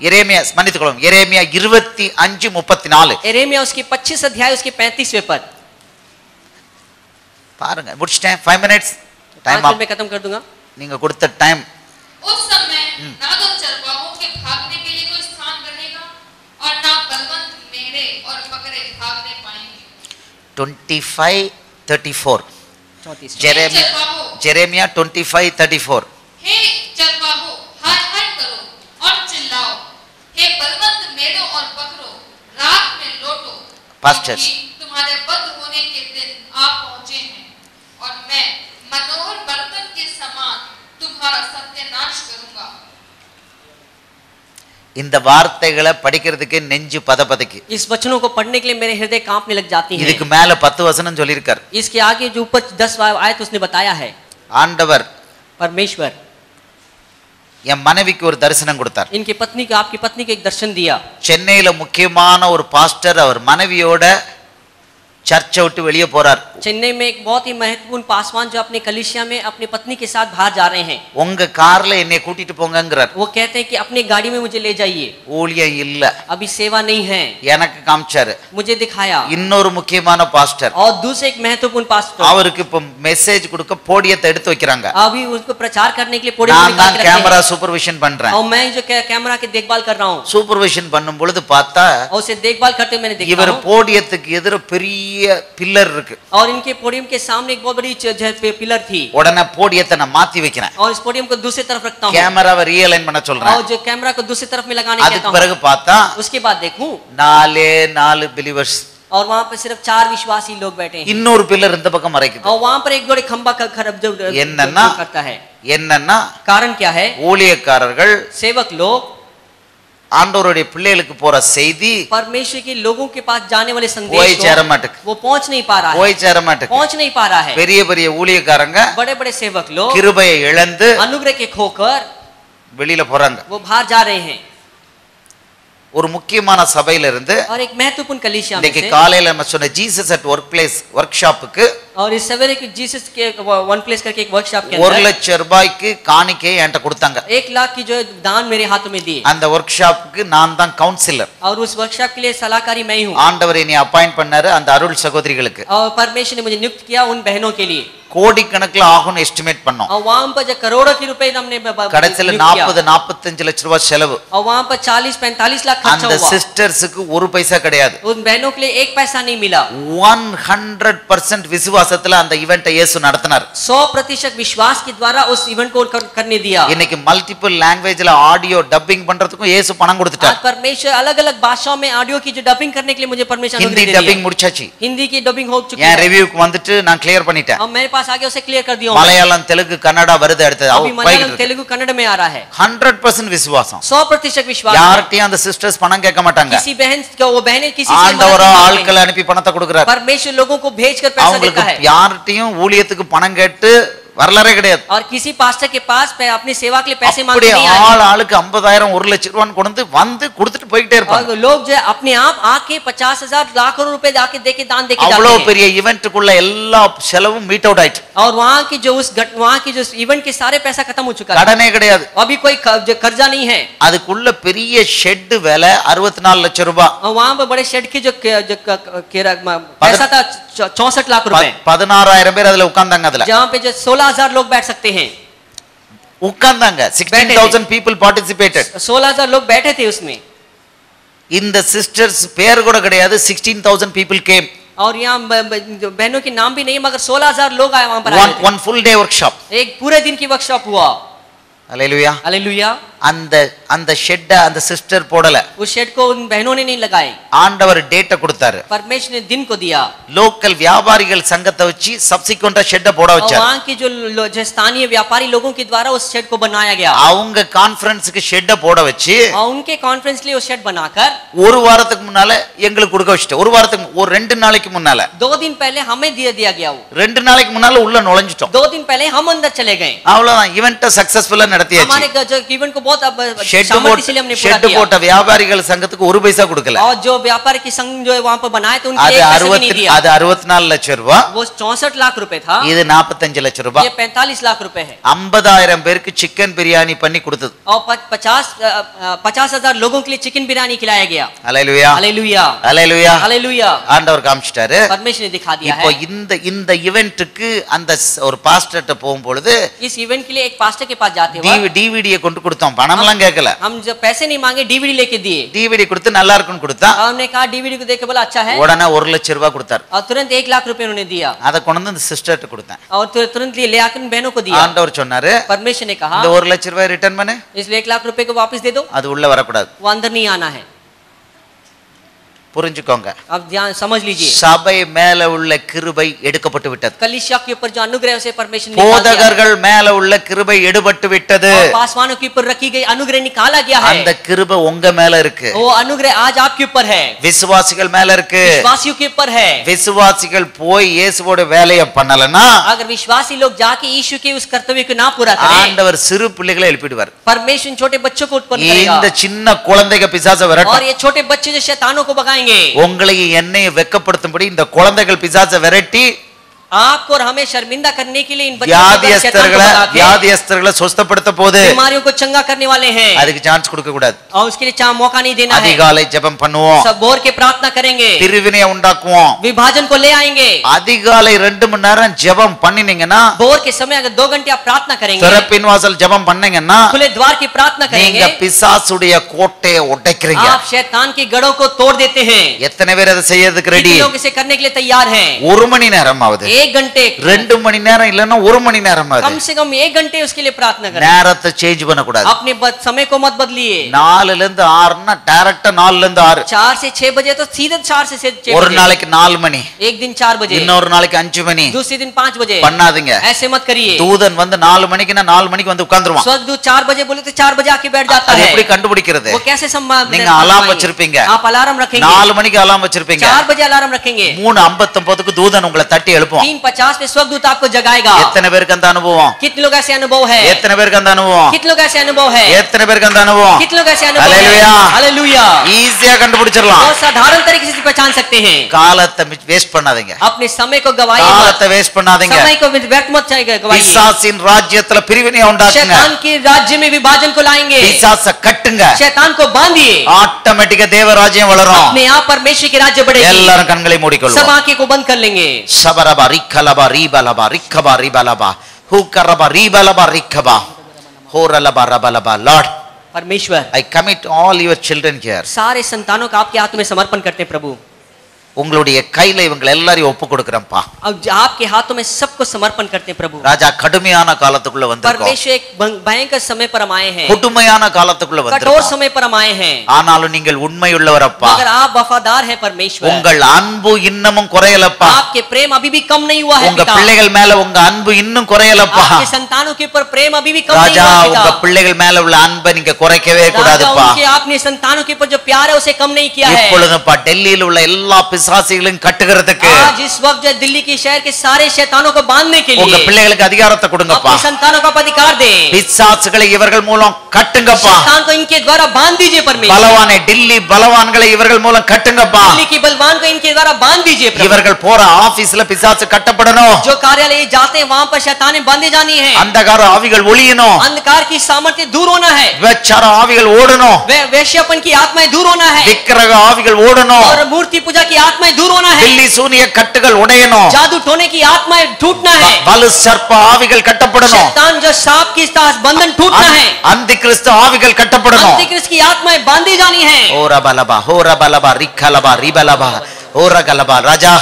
எரேமியா மன்னித்துக்கொள்ளும், எரேமியா 25:34 यिर्मयाह उसकी 25 अध्याय उसके 35वें पद. பாருங்க, முடிச்சிட்டேன். 5 மினிட்ஸ் 5 டைம் मिनट ஆப். में खत्म कर दूंगा. நீங்க கொடுத்த டைம். उस समय ना तो चरवाहों के भागने के लिए कोई स्थान रहेगा और ना बलवंत मेढ़े और बकरे भागने पाएंगे. 25:34 34 जेरेमिया 25:34 हे चरवाहों, हाय हाय करो और चिल्लाओ. हे बलवंत मेढ़ों और बकरों, रात में लौटो. Pastors. क्योंकि तुम्हारे बद्ध होने के दिन आप पहुंचे हैं और मैं मनोहर बर्तन के समान तुम्हारा सत्यानाश करूंगा. இந்த வார்த்தைகளை படிக்கிறதுக்கு நெஞ்சு பதபதைக்கு. इस वचनों को पढ़ने के लिए मेरे हृदय कांपने लग जाती है. இதுக்கு மேல 10 வசனம் சொல்லிருக்கார். इसके आगे जो ऊपर 10 आयत उसने बताया है. ஆண்டவர் परमेश्वर என் மனைவிக்கு ஒரு தரிசனம் கொடுத்தார். इनकी पत्नी को, आपकी पत्नी को एक दर्शन दिया. சென்னையில முக்கியமான ஒரு பாஸ்டர் அவர் மனைவியோட चर्च விட்டு வெளியே போறார். चेन्नई में एक बहुत ही महत्वपूर्ण पासवान जो अपने कलीसिया में अपनी पत्नी के साथ बाहर जा रहे हैं. உங்க கார்ல என்னை கூட்டிட்டு போங்கங்கறார். वो कहते हैं कि अपनी गाड़ी में मुझे ले जाइए. ஊழியம் இல்ல, अभी सेवा नहीं है. எனக்கு காமிச்சாரு. मुझे दिखाया. இன்னொரு முக்கியமான பாஸ்டர், और दूसरे एक महत्वपूर्ण पास्टर, அவருக்கு இப்ப மெசேஜ் கொடுக்க போடியத்தை எடுத்து வைக்கறாங்க. अभी उसको प्रचार करने के लिए पोडियम நான் निकाल தான் के रखे கேமரா हैं. சூப்பர்விஷன் பண்றேன். और मैं जो कैमरा की देखभाल कर रहा हूँ, சூப்பர்விஷன் பண்ணும் பொழுது பார்த்தா और उसे देखभाल करते हुए मैंने देखा இவர் हूँ, போடியத்துக்கு எதிர பெரிய பெரிய பில்லர் இருக்கு. और इनके पोडियम के सामने एक बहुत बड़ी पिलर थी. உடனே போடியத்தை நான் மாத்தி வைக்கிறேன். और इस पोडियम को दूसरी तरफ रखता हूँ. கேமராவை ரீஅலைன் பண்ண சொல்றேன். और जो कैमरा को दूसरी तरफ में लगाने कहता அதுக்கு हूँ. பிறகு பார்த்தா उसके बाद देखूं 4 பிலிவர்ஸ். और वहां पर सिर्फ 4 विश्वासी लोग बैठे हैं. இன்னொரு பில்லர் இந்த பக்கம் மறைக்குது. और वहां पर एक जोड़े खंबा का खरब जो என்னன்னா करता है. என்னன்னா कारण क्या है? ஊழியக்காரர்கள் सेवक लोग ஆண்டவருடைய பிள்ளைகளுக்கு போற செய்தி परमेश्वर के लोगों के पास जाने वाले संदेश போய் சேர மாட்டேங்குது. वो पहुंच नहीं पा रहा है. போய் சேர மாட்டேங்குது. पहुंच नहीं पा रहा है. பெரிய பெரிய ஊழியக்காரங்க बड़े बड़े सेवक लोग கிருபையை இழந்து अनुग्रह के खोकर வெளியில போறாங்க. वो बाहर जा रहे हैं. ஒரு முக்கியமான சபையில இருந்து और एक महत्वपूर्ण कलीसिया में இன்னைக்கு से காலையில நம்ம சொன்ன Jesus at work place work ஷாப்புக்கு और इस सवेरे के जीसस के वन प्लेस करके एक वर्कशॉप के 1 अंदर லட்சம் ரூபாய்க்கு காணிக்கை என்கிட்ட கொடுத்தாங்க. 1 लाख की जो दान मेरे हाथों में दिए. அந்த ஒர்க் ஷாப்புக்கு நான் தான் கவுன்சிலர். और उस वर्कशॉप के लिए सलाहकारी मैं ही हूँ. ஆண்டவர் என்னை அப்பாயிண்ட் பண்ணாரு அந்த அருள் சகோதரிகளுக்கு. और परमेश्वर ने मुझे नियुक्त किया उन बहनों के लिए. கோடிக்கணக்கில் ஆகும்னு எஸ்டிமேட் பண்ணோம். और वहां पर जो करोड़ों की रुपए हमने கடைசில 40-45 லட்சம் ரூபாய் செலவு. और वहां पर 40-45 लाख खर्चा அந்த हुआ. சிஸ்டர்ஸ்க்கு ஒரு பைசா கிடையாது. उन बहनों के लिए एक पैसा नहीं मिला. 100% விசுவாசத்துல அந்த ஈவென்ட்டை இயேசு நடத்தினார். 100% विश्वास के द्वारा उस इवेंट को करने दिया. இன்னைக்கு மல்டிபிள் லாங்குவேஜ்ல ஆடியோ டப்பிங் பண்றதுக்கும் இயேசு பணம் கொடுத்துட்டார். आज परमेश्वर अलग-अलग भाषाओं में ऑडियो की जो डबिंग करने के लिए मुझे परमिशन हिंदी दे दिया. डबिंग முடிச்சாச்சு. हिंदी की डबिंग हो चुकी என் है. ரிவ்யூக்கு வந்துட்டு நான் கிளியர் பண்ணிட்டேன். अब मेरे पास आगे उसे क्लियर कर दिया हूं. மலையாளம் தெலுங்கு கன்னடா வருது அடுத்து. अभी मलयालम तेलुगु कन्नड़ में आ रहा है. 100% விசுவாசம். 100% विश्वास. யார்கிட்டயும் அந்த சிஸ்டர்ஸ் பணம் கேட்க மாட்டாங்க. किसी बहन को वो बहनें किसी से ஆண்டவரோ ஆட்களை அனுப்பி பணத்தை கொடுக்கிறார். परमेश्वर लोगों को भेजकर पैसा देता அவங்களுக்கு है. யார்கிட்டயும் ஊழியத்துக்கு பணம் கேட்டு வரலாறே கிடையாது. और किसी पास्टर के पास अपनी सेवा के लिए पैसे मांगते அப்படியே नहीं आए. ஆளுக்கு 50,000 1 லட்சம் ரூபாய் கொண்டு வந்து கொடுத்துட்டு போயிட்டே இருப்பாங்க. और लोग जो अपने आप आके 50,000 लाखों रुपए आके देके दान देके जाते அவ்வளவு हैं. பெரிய ஈவென்ட்க்குள்ள எல்லா செலவும் மீட் அவுட் ஆயிட்டு. और वहां की जो इवेंट के सारे पैसा खत्म हो चुका है. கடனே கிடையாது. अभी कोई कर्जा नहीं है. அதுக்குள்ள பெரிய ஷெட் விலை 64 லட்சம் ரூபாய். और वहां पर बड़े शेड की जो पैसा था 64 लाख रुपए. 16,000 பேர் அதுல உட்கார்ந்தாங்க. அதுல जहाँ पे जो 16,000 लोग बैठ सकते हैं. உட்கார்ந்தாங்க. 16,000 people participated. 16,000 लोग बैठे थे उसमें. இந்த சிஸ்டர்ஸ் பேர் கூட கிடையாது. 16,000 people came. और यहाँ बहनों के नाम भी नहीं मगर 16,000 लोग आए वहां पर आए थे. one full day workshop. एक पूरे दिन की वर्कशॉप हुआ. हालेलुया. हालेलुया. அந்த ஷெட் அந்த சிஸ்டர் போடல. उस शेड को उन बहनों ने नहीं लगाए. ஆண்டவர் டேட்டா கொடுத்தாரு. परमेश्वर ने दिन को दिया. லோக்கல் வியாபாரிகள் சங்கத்தை வச்சு சப்சிக்வெண்டா ஷெட் போட வச்சார். वहां की जो स्थानीय व्यापारी लोगों के द्वारा उस शेड को बनाया गया. அவங்க கான்ஃபரன்ஸ்க்கு ஷெட் போட வச்சு और उनके कॉन्फ्रेंस के लिए वो शेड बनाकर ஒரு வாரத்துக்கு முன்னால எங்களுக்கு கொடுக்க வச்சிட்டு ஒரு வாரத்துக்கு ஒரு 2 நாளைக்கு முன்னால 2 दिन पहले हमें दिया गया. वो 2 நாளைக்கு முன்னால உள்ள நுழைஞ்சிட்டோம். 2 दिन पहले हम अंदर चले गए. அவ்வளவுதான் ஈவென்ட் சக்சஸ்ஃபுல்லா நடத்தியாச்சு. हमारे जो इवेंट को बहुत ஷெட் सामर्थ्य से हमने पूरा किया. போட்ட வியாபாரிகள் சங்கத்துக்கு ஒரு பைசா கொடுக்கல. और जो व्यापारी की संघ जो वहां पर बनाए थे उनके அது एक पैसा भी नहीं दिया. அது 64 லட்சம் ரூபாய். वो 64 लाख रुपए था. இது 45 லட்சம் ரூபாய். ये 45 लाख रुपए है. 50,000 பேருக்கு சிக்கன் பிரியாணி பண்ணி கொடுத்தது. और 50,000 लोगों के लिए चिकन बिरयानी खिलाया गया. ஹalleluya. हालेलुया. ஹalleluya. हालेलुया. ஆண்டவர் காமிச்சிட்டாரு. परमेश्वर ने दिखा दिया இப்போ है. இந்த ஈவென்ட்க்கு அந்த ஒரு பாஸ்டர்ட்ட போகும்போது इस इवेंट के लिए एक पास्टर के पास जाते हुए டிவிடியை கொண்டு கொடுத்தோம். பணம்லாம் கேட்கல. हम जब पैसे नहीं मांगे डीवीडी लेके दिए. டிவிடி கொடுத்து நல்லா இருக்குன்னு கொடுத்தா. हमने कहा डीवीडी को देख के बोला अच्छा है. உடனே 1 லட்சம் ரூபாய் கொடுத்தார். और तुरंत 1 लाख रुपए उन्होंने दिया. அதை கொண்டு வந்து அந்த சிஸ்டர்ட்ட கொடுத்தேன். और तुरंत ले आकर बहनों को दिया. ஆண்டவர் சொன்னாரு परमेश्वर ने कहा இந்த 1 லட்சம் ரூபாய் ரிட்டர்ன் பண்ணு. इसलिए 1 लाख रुपए को वापस दे दो. அது உள்ள வரக்கூடாது. वो अंदर नहीं आना है. புரிஞ்சுக்கோங்க. अब ध्यान समझ लीजिए. சபை மேல உள்ள கிருபை எடுக்கப்பட்டு விட்டது. कलीसिया के ऊपर जो अनुग्रह है उसे परमेश्वर ने निकाल दिया. போதகர்கள் மேல உள்ள கிருபை எடுபட்டு விட்டது. और पासवानों के ऊपर रखी गई अनुग्रह निकाला गया है. அந்த கிருபை உங்க மேல இருக்கு. वो अनुग्रह आज आपके ऊपर है. விசுவாசிகள் மேல இருக்கு. विश्वासियों के ऊपर है. விசுவாசிகள் போய் இயேசுவோட வேலையை பண்ணலனா अगर विश्वासी लोग जाके यीशु के उस कर्तव्य को ना पूरा करें ஆண்டவர் சிறு பிள்ளைகளை எழுப்பிடுவார். परमेश्वर इन छोटे बच्चों को उत्पन्न करेगा. இந்த சின்ன குழந்தைங்க பிசாசை और விரட்டும். ये छोटे बच्चे जो शैतानों को भगाएंगे. உங்களை என்னைய வெட்கப்படுத்தும்படி இந்த குழந்தைகள் பிசாசை விரட்டி आपको और हमें शर्मिंदा करने के लिए इन बच्चों को शैतान को வியாதியஸ்தர்களை भगा के வியாதியஸ்தர்களை சுஸ்தப்படுத்த போது बीमारियों को चंगा करने वाले हैं அதுக்கு சான்ஸ் கொடுக்க கூடாது. और उसके लिए मौका नहीं देना है। அதிகாலை ஜெபம் பண்ணுவோம், सब बोर के प्रार्थना करेंगे, பிரிவினையை உண்டாக்குவோம். विभाजन को ले आएंगे। அதிகாலை 2 மணி நேரம் ஜெபம் பண்ணினீங்கன்னா, बोर के समय अगर 2 घंटे आप प्रार्थना करेंगे, திறப்பின் வாசல் ஜெபம் பண்ணீங்கன்னா, खुले द्वार की प्रार्थना நீங்க करेंगे, பிசாசுடைய கோட்டையை உடைக்கிறீங்க. आप शैतान की गढ़ों को तोड़ देते हैं। எத்தனை பேர் அதை செய்யறதுக்கு ரெடி? कितने लोग इसे करने के लिए तैयार हैं? 1 மணி நேரம் ஆகுது, 1 घंटे, 2 மணி நேரம் இல்லன்னா 1 மணி நேரம் कम ஆகுது. से कम 1 घंटे उसके लिए प्रार्थना करें। நேரத்தை சேஞ்ச் பண்ண கூடாது. अपने समय को मत बदलिए। 4 ல இருந்து 6ன்னா டைரக்டா 4 ல இருந்து 6. 4 से 6 बजे तो सीधे 4 से 6 ஒரு बजे। நாளைக்கு 4 மணி, एक दिन 4 बजे, இன்னொரு நாளைக்கு 5 மணி दूसरे दिन 5 बजे। பண்ணாதீங்க. ऐसे मत करिए। தூதன் வந்து 4 மணிக்குன்னா 4 மணிக்கு வந்து உட்கார்ந்துருவான். स्वर्गदूत 4 बजे बोले तो 4 बजे आके बैठ जाता அது है। எப்படி கண்டுபிடிக்கிறது? वो कैसे संभव? நீங்க அலாரம் வச்சிருப்பீங்க, आप अलार्म रखेंगे, 4 மணிக்கு அலாரம் வச்சிருப்பீங்க, 4 बजे अलार्म रखेंगे, 3:59க்கு தூதன் உங்களை தட்டி எழுப்புவான். 3:50 पे स्वर्गदूत आपको जगाएगा। எத்தனை பேருக்கு அந்த அனுபவம்? कितने लोग ऐसे अनुभव है? எத்தனை பேருக்கு அந்த அனுபவம்? कितने लोग ऐसे अनुभव है? எத்தனை பேருக்கு அந்த அனுபவம்? कितने लोग ऐसे अनुभव हालेलुया। है? हालेलुया। ஈஸியா கண்டுபிடிச்சிடலாம். बहुत साधारण तरीके से पहचान सकते हैं। காலத்தை வேஸ்ட் பண்ணாதீங்க, अपने समय को गवाइए मत। காலத்தை வேஸ்ட் பண்ணாதீங்க. समय को व्यर्थ मत गवाइए। பிசாசின் ராஜ்யத்துல பிரிவினை உண்டாக்குங்க. शैतान के राज्य में विभाजन को लाएंगे। பிசாச கட்டுங்க, शैतान को बांधिए, ஆட்டோமேட்டிக்கா தேவ ராஜ்யம் வளரும். अपने आप परमेश्वर के राज्य बढ़ेगी। எல்லாரும் கண்களை सब மூடிக்கொள்வோம். आंखें को बंद कर लेंगे। சபரபா ரிக்கலபா ரீபலபா ரிக்கபா ரிபலபா ஹூக்கரபா ரீபலபா ரிக்கபா ஹோரலபா ரபலபா. லார்ட், परमेश्वर, I commit all your children here. सारे संतानों का आपके हाथ में समर्पण करते हैं प्रभु। உங்களுடைய கையில இவங்க எல்லாரையும் ஒப்பு கொடுக்கறேன்ப்பா. अब आपके हाथों में सबको समर्पण करते हैं प्रभु। ராஜா, கடுமையான காலத்துக்குள்ள வந்திருக்கோம். परमेश्वर एक भयंकर समय पर हम आए हैं, கொடுமையான காலத்துக்குள்ள कठोर வந்திருக்கோம். समय पर हम आए हैं, ஆனாலும் நீங்கள் உண்மையுள்ளவரப்பா. मगर आप वफादार हैं परमेश्वर। உங்கள் அன்பு இன்னமும் குறையலப்பா. आपके प्रेम अभी भी कम नहीं हुआ है உங்க पिता। பிள்ளைகள் மேல உங்க அன்பு இன்னும் குறையலப்பா. आपके संतानों के ऊपर प्रेम अभी भी कम नहीं ராஜா, हुआ உங்க पिता। பிள்ளைகள் மேல உள்ள அன்பை நீங்க குறைக்கவே राजा, கூடாதுப்பா. उनके आपने संतानों के ऊपर जो प्यार है उसे कम नहीं किया है। இப்பொழுதுப்பா டெல்லியில் உள்ள எல்லா பிசாசுகளையும் கட்டுகிறதுக்கு आज इस वक्त जो दिल्ली के शहर के सारे शैतानों को बांधने के உங்க लिए பிள்ளைகளுக்கு அதிகாரத்தை கொடுங்கப்பா. अपने संतानों को आप अधिकार दें। பிசாசுகளை இவர்கள் மூலம் கட்டுங்கப்பா. शैतान को इनके द्वारा बांध दीजिए परमेश्वर। பலவானை டில்லி பலவான்களை இவர்கள் மூலம் கட்டுங்கப்பா. दिल्ली की बलवान को इनके द्वारा बांध दीजिए प्रभु। இவர்கள் போற ஆபீஸ்ல பிசாசு கட்டப்படணும். जो कार्यालय जाते हैं वहां पर शैतानें बांधे जानी है। अंधकार ஆவிகள் ஒளியணும். अंधकार की सामर्थ्य दूर होना है। விபச்சார ஆவிகள் ஓடணும். वैश्यपन की आत्माएं दूर होना है விக்கிரக ஆவிகள் ஓடணும். और मूर्ति पूजा की आत्माएं दूर होना है। டில்லி சூனிய கட்டுகள் உடையணும். जादू टोने की आत्माएं टूटना है। வலு சர்ப்ப ஆவிகள் கட்டப்படணும். शैतान जो सांप की बंधन टूटना है। அந்தி கிறிஸ்து ஆவிகள் கட்டப்படணும். अंतिकृष्ण की आत्माएं बांधी जानी है। ஓரா பலபா ஹோரா பலபா ரிக்கலபா ரிபலபா ஓரா கலபா. ராஜா,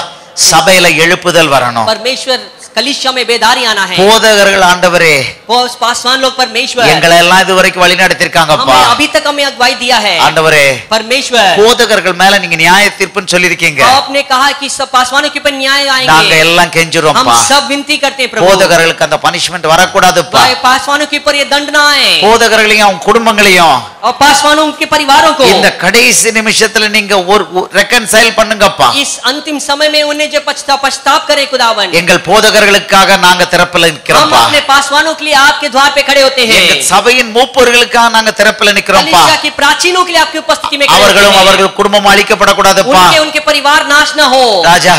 சபையில எழுப்புதல் வரணும். परमेश्वर कलीसिया में बेदारी आना है। போதகர்கள் ஆண்டவரே, वो पासवान लोग परमेश्वर எங்களை எல்லாம் இதுவரைக்கும் வழி நடத்திருக்காங்கப்பா. हमें अभी तक हमें अगुवाई दिया है ஆண்டவரே, परमेश्वर। போதகர்கள் மேல நீங்க நியாய தீர்ப்புன்னு சொல்லிருக்கீங்க. आपने कहा कि सब पासवानों के ऊपर न्याय நாங்க आएंगे। எல்லாம் हम கெஞ்சுறோம்ப்பா. सब विनती करते हैं प्रभु। போதகர்களுக்கு அந்த பனிஷ்மெண்ட் வரக்கூடாதுப்பா. पासवानों के ऊपर ये दंड ना आए போதகர்களையும் அவங்க குடும்பங்களையும் और पासवानों के परिवारों को இந்த கடைசி நிமிஷத்துல நீங்க ஒரு ரெக்கன்சைல் பண்ணுங்கப்பா. इस अंतिम समय में उन्हें जो पछताव करे खुदावन। எங்கள் போதகர்களுக்காக நாங்க திறப்புல हम நிக்கிறோம்ப்பா. अपने पासवानों के लिए आपके द्वार पे खड़े होते हैं। எங்கள் சபையின் மூப்பர்களுக்காக நாங்க திறப்புல நிக்கிறோம்ப்பா. कलीसिया की प्राचीनों के लिए आपकी उपस्थिति में खड़े होते அவர்களும் हैं। அவர்கள் குடும்பம் அழிக்கப்படக்கூடாதுப்பா. उनके परिवार नाश न हो। ராஜா,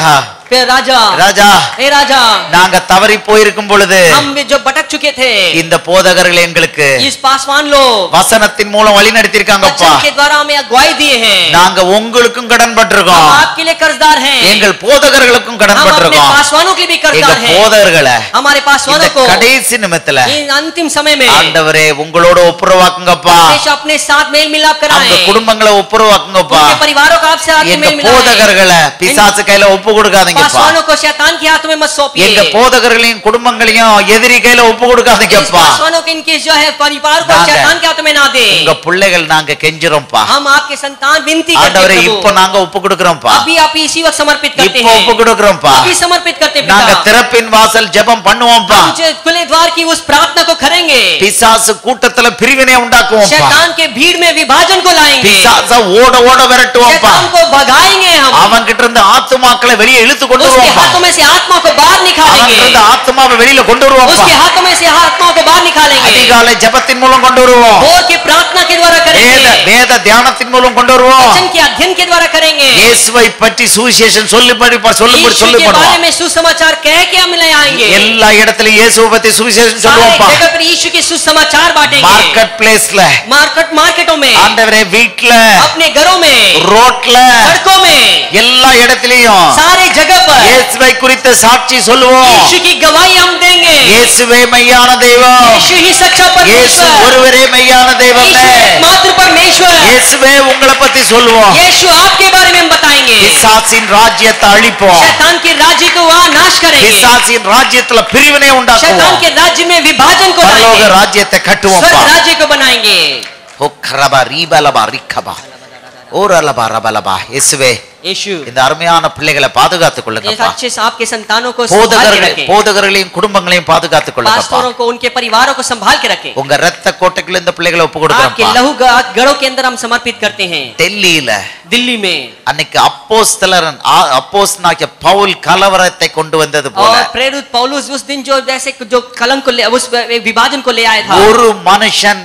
फिर राजा ராஜா, हे राजा, நாங்க தவறி போயிருக்கும் பொழுது हम जो भटक चुके थे இந்த போதகர்கள் எங்களுக்கு इस पासवान लोग வசனத்தின் மூலம் வழி நடத்திருக்காங்கப்பா. वचन के द्वारा हमें अगुवाई दिए हैं। நாங்க உங்களுக்கும் கடன் हम பட்டிருக்கோம். आपके लिए कर्जदार हैं। எங்கள் போதகர்களுக்கும் கடன் हम अपने பட்டிருக்கோம். पासवानों के लिए भी எங்க कर्जदार हैं। போதகர்களை हमारे இந்த पासवानों को கடைசி நிமித்துல इन अंतिम समय में ஆண்டவரே உங்களோட ஒப்புரவாக்குங்கப்பா. हमेशा अपने साथ मेल मिलाप அவங்க कराएं। குடும்பங்களை ஒப்புரவாக்குங்கப்பா. उनके परिवारों का आपसे आगे எங்க मेल मिलाएं। போதகர்களை பிசாசு கையில ஒப்பு கொடுக்காதீங்கப்பா. पासवानों को शैतान के हाथों में मत सौंपिए। எங்க போதகர்களையும் குடும்பங்களையும் எதிரி கையில ஒப்பு इस கொடுக்காதீங்கப்பா. पासवानों के इनके जो है परिवार को नांगे। शैतान के हाथों में ना दे। உங்க பிள்ளைகள் நாங்க கெஞ்சுறோம்ப்பா. हम आपके संतान विनती करते ஆண்டவரே हैं இப்போ प्रभु। நாங்க ஒப்பு கொடுக்கிறோம்ப்பா. अभी आप इसी वक्त समर्पित करते இப்போ ஒப்பு हैं। கொடுக்கிறோம்ப்பா. अभी समर्पित करते हैं நாங்க पिता। திறப்பின் வாசல் ஜெபம் பண்ணுவோம்ப்பா. हम जो खुले द्वार की उस प्रार्थना को करेंगे। பிசாசு கூட்டத்துல பிரிவினை உண்டாக்குவோம்ப்பா. शैतान के भीड़ में विभाजन को लाएंगे। பிசாச ஓட ஓட விரட்டுவோம்ப்பா. शैतान को भगाएंगे हम। அவன் கிட்ட இருந்து ஆத்துமாக்களை வெளியே இழுத்து கொண்டு उसके வருவோம்ப்பா. हाथों में से आत्मा को बाहर निकालेंगे। निकालेंगे ஆத்மாவை வெளியில கொண்டு வருவோம் उसके हाथों में से आत्माओं को बाहर निकालेंगे அதிகாலை ஜெபத்தின் மூலம் கொண்டு வருவோம் भोर की प्रार्थना के द्वारा करेंगे வேத தியானத்தின் மூலம் கொண்டு வருவோம் वचन के अध्ययन के द्वारा करेंगे இயேசுவை பற்றி சுவிசேஷம் சொல்லும்படி यीशु के बारे में सुसमाचार कह के हम ले आएंगे எல்லா இடத்திலும் இயேசுவை பற்றி சுவிசேஷம் सारे சொல்லுவோம்ப்பா जगह पर यीशु के सुसमाचार बांटेंगे மார்க்கெட் பிளேஸ்ல मार्केटों में ஆண்டவரே வீட்ல अपने घरों में ரோட்ல सड़कों में எல்லா இடத்திலும் सारे जगह पर இயேசுவை குறித்த சாட்சி சொல்லுவோம் यीशु की गवाही हम देंगे இயேசுவே மெய்யான தெய்வம் यीशु ही सच्चा இயேசு परमेश्वर ஒருவரே மெய்யான தெய்வம் यीशु एकमात्र परमेश्वर இயேசுவே உங்களை பத்தி சொல்லுவோம் यीशु आपके बारे में हम बताएंगे பிசாசின் ராஜ்யத்தை அழிப்போம் शैतान के राज्य को वहां नाश करेंगे பிசாசின் ராஜ்யத்துல பிரிவினை शैतान உண்டாக்குவோம் के राज्य में विभाजन को பரலோக लाएंगे ராஜ்யத்தை கட்டுவோம் स्वर्ग राज्य को बनाएंगे ஹொக்கரபா ரீபலபா ரிக்கபா ஓரலபா ரபலபா இயேசுவே यीशु இந்த அருமையான பிள்ளைகளை பாதுகாத்துக் इस கொள்ளுங்கப்பா अच्छे से आपके संतानों को संभाल के போதகர்கள் रखें போதகர்களையும் குடும்பங்களையும் பாதுகாத்துக் கொள்ளுங்கப்பா पास्टरों को उनके परिवारों को संभाल के रखें உங்க ரத்த கோட்டைக்குள்ள இந்த பிள்ளைகளை ஒப்பு आपके கொடுக்கிறோம்ப்பா लहू गढ़ों के अंदर हम समर्पित करते हैं டெல்லியில दिल्ली में அன்னைக்கு அப்போஸ்தலனாகிய பவுல் கலவரத்தை கொண்டு வந்தது போல और प्रेरित पौलुस उस दिन जो जैसे जो कलंक को उस विभाजन को ले आया था ஒரு மனுஷன்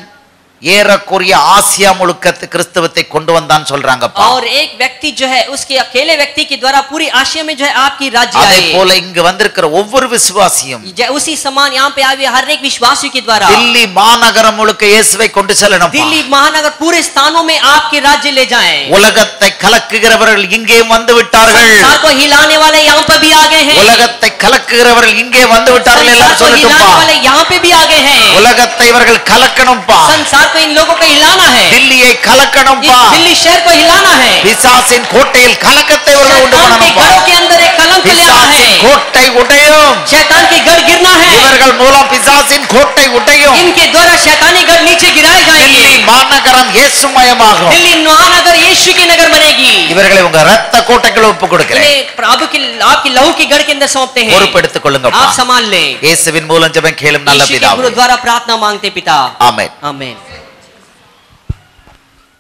ஏறக்குறைய ஆசியா முழுக்க கிறிஸ்தவத்தை கொண்டு வந்தான்னு சொல்றாங்கப்பா और एक व्यक्ति जो है उसके अकेले व्यक्ति के द्वारा पूरी आसिया में जो है आपकी राज्य அதே आए போல இங்க வந்திருக்கிற ஒவ்வொரு விசுவாசியும் उसी समान यहाँ पे आए हर एक विश्वासी के द्वारा दिल्ली மாநகரம் முழுக்க இயேசுவை கொண்டு செல்லணும் दिल्ली महानगर पूरे स्थानों में आपके राज्य ले जाएं உலகத்தை கலக்குகிறவர்கள் இங்கே வந்து விட்டார்கள் संसार को हिलाने वाले यहाँ पर भी आ गए हैं உலகத்தை கலக்குகிறவர்கள் இங்கே வந்து விட்டார்கள் संसार எல்லாம் को हिलाने சொல்லட்டும்பா वाले यहाँ पे भी आ गए हैं உலகத்தை இவர்கள் கலக்கணும்பா संसार को इन लोगों को हिलाना है दिल्लीயை கலக்கணும்பா इस दिल्ली शहर को हिलाना है பிசாசின் கோட்டையில் கலக்கத்தை இவர்கள் உண்டு शैतान के பண்ணணும்பா घरों के अंदर एक कलंक ले आना है பிசாசின் கோட்டை உடையும் शैतान की गढ़ गिरना है இவர்கள் மூலம் பிசாசின் கோட்டை உடையும் इनके द्वारा शैतानी गढ़ नीचे गिराए जाएंगे दिल्ली மாநகரம் இயேசுமயமாகும் दिल्ली महानगर यीशु की नगर बनेगी இவர்களை உங்க ரத்த கோட்டைக்குள்ள ஒப்பு கொடுக்கிறேன் इन्हें प्रभु की आपकी लहू की गढ़ के अंदर सौंपते हैं பொறுப்பெடுத்துக் கொள்ளுங்கப்பா आप संभाल लें இயேசுவின் மூலம் ஜெபம் கேளும் நல்ல यीशु के பிதாவே गुरु द्वारा प्रार्थना मांगते पिता ஆமென் आमीन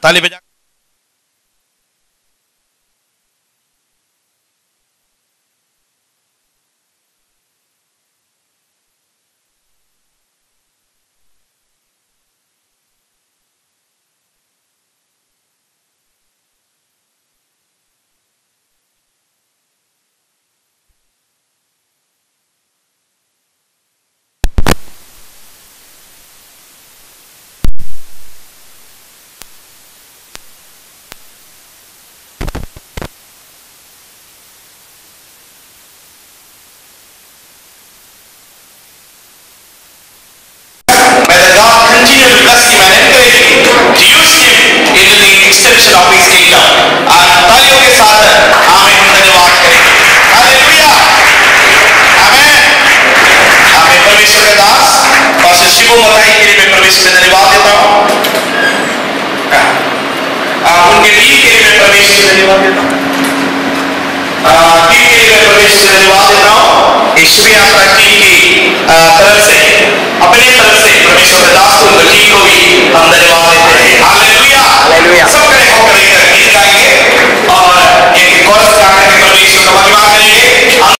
ताली बजा May the God continue to bless him and encourage him to use him into the extension of his kingdom. तालियों के साथ आमीन धन्यवाद करेंगे हालेलुया आमीन आमीन परमेश्वर के दास पास्टर शिवू मताई के लिए मैं परमेश्वर से धन्यवाद देता हूँ उनके टीम के लिए मैं परमेश्वर से धन्यवाद देता हूँ टीम के लिए मैं परमेश्वर से धन्यवाद देता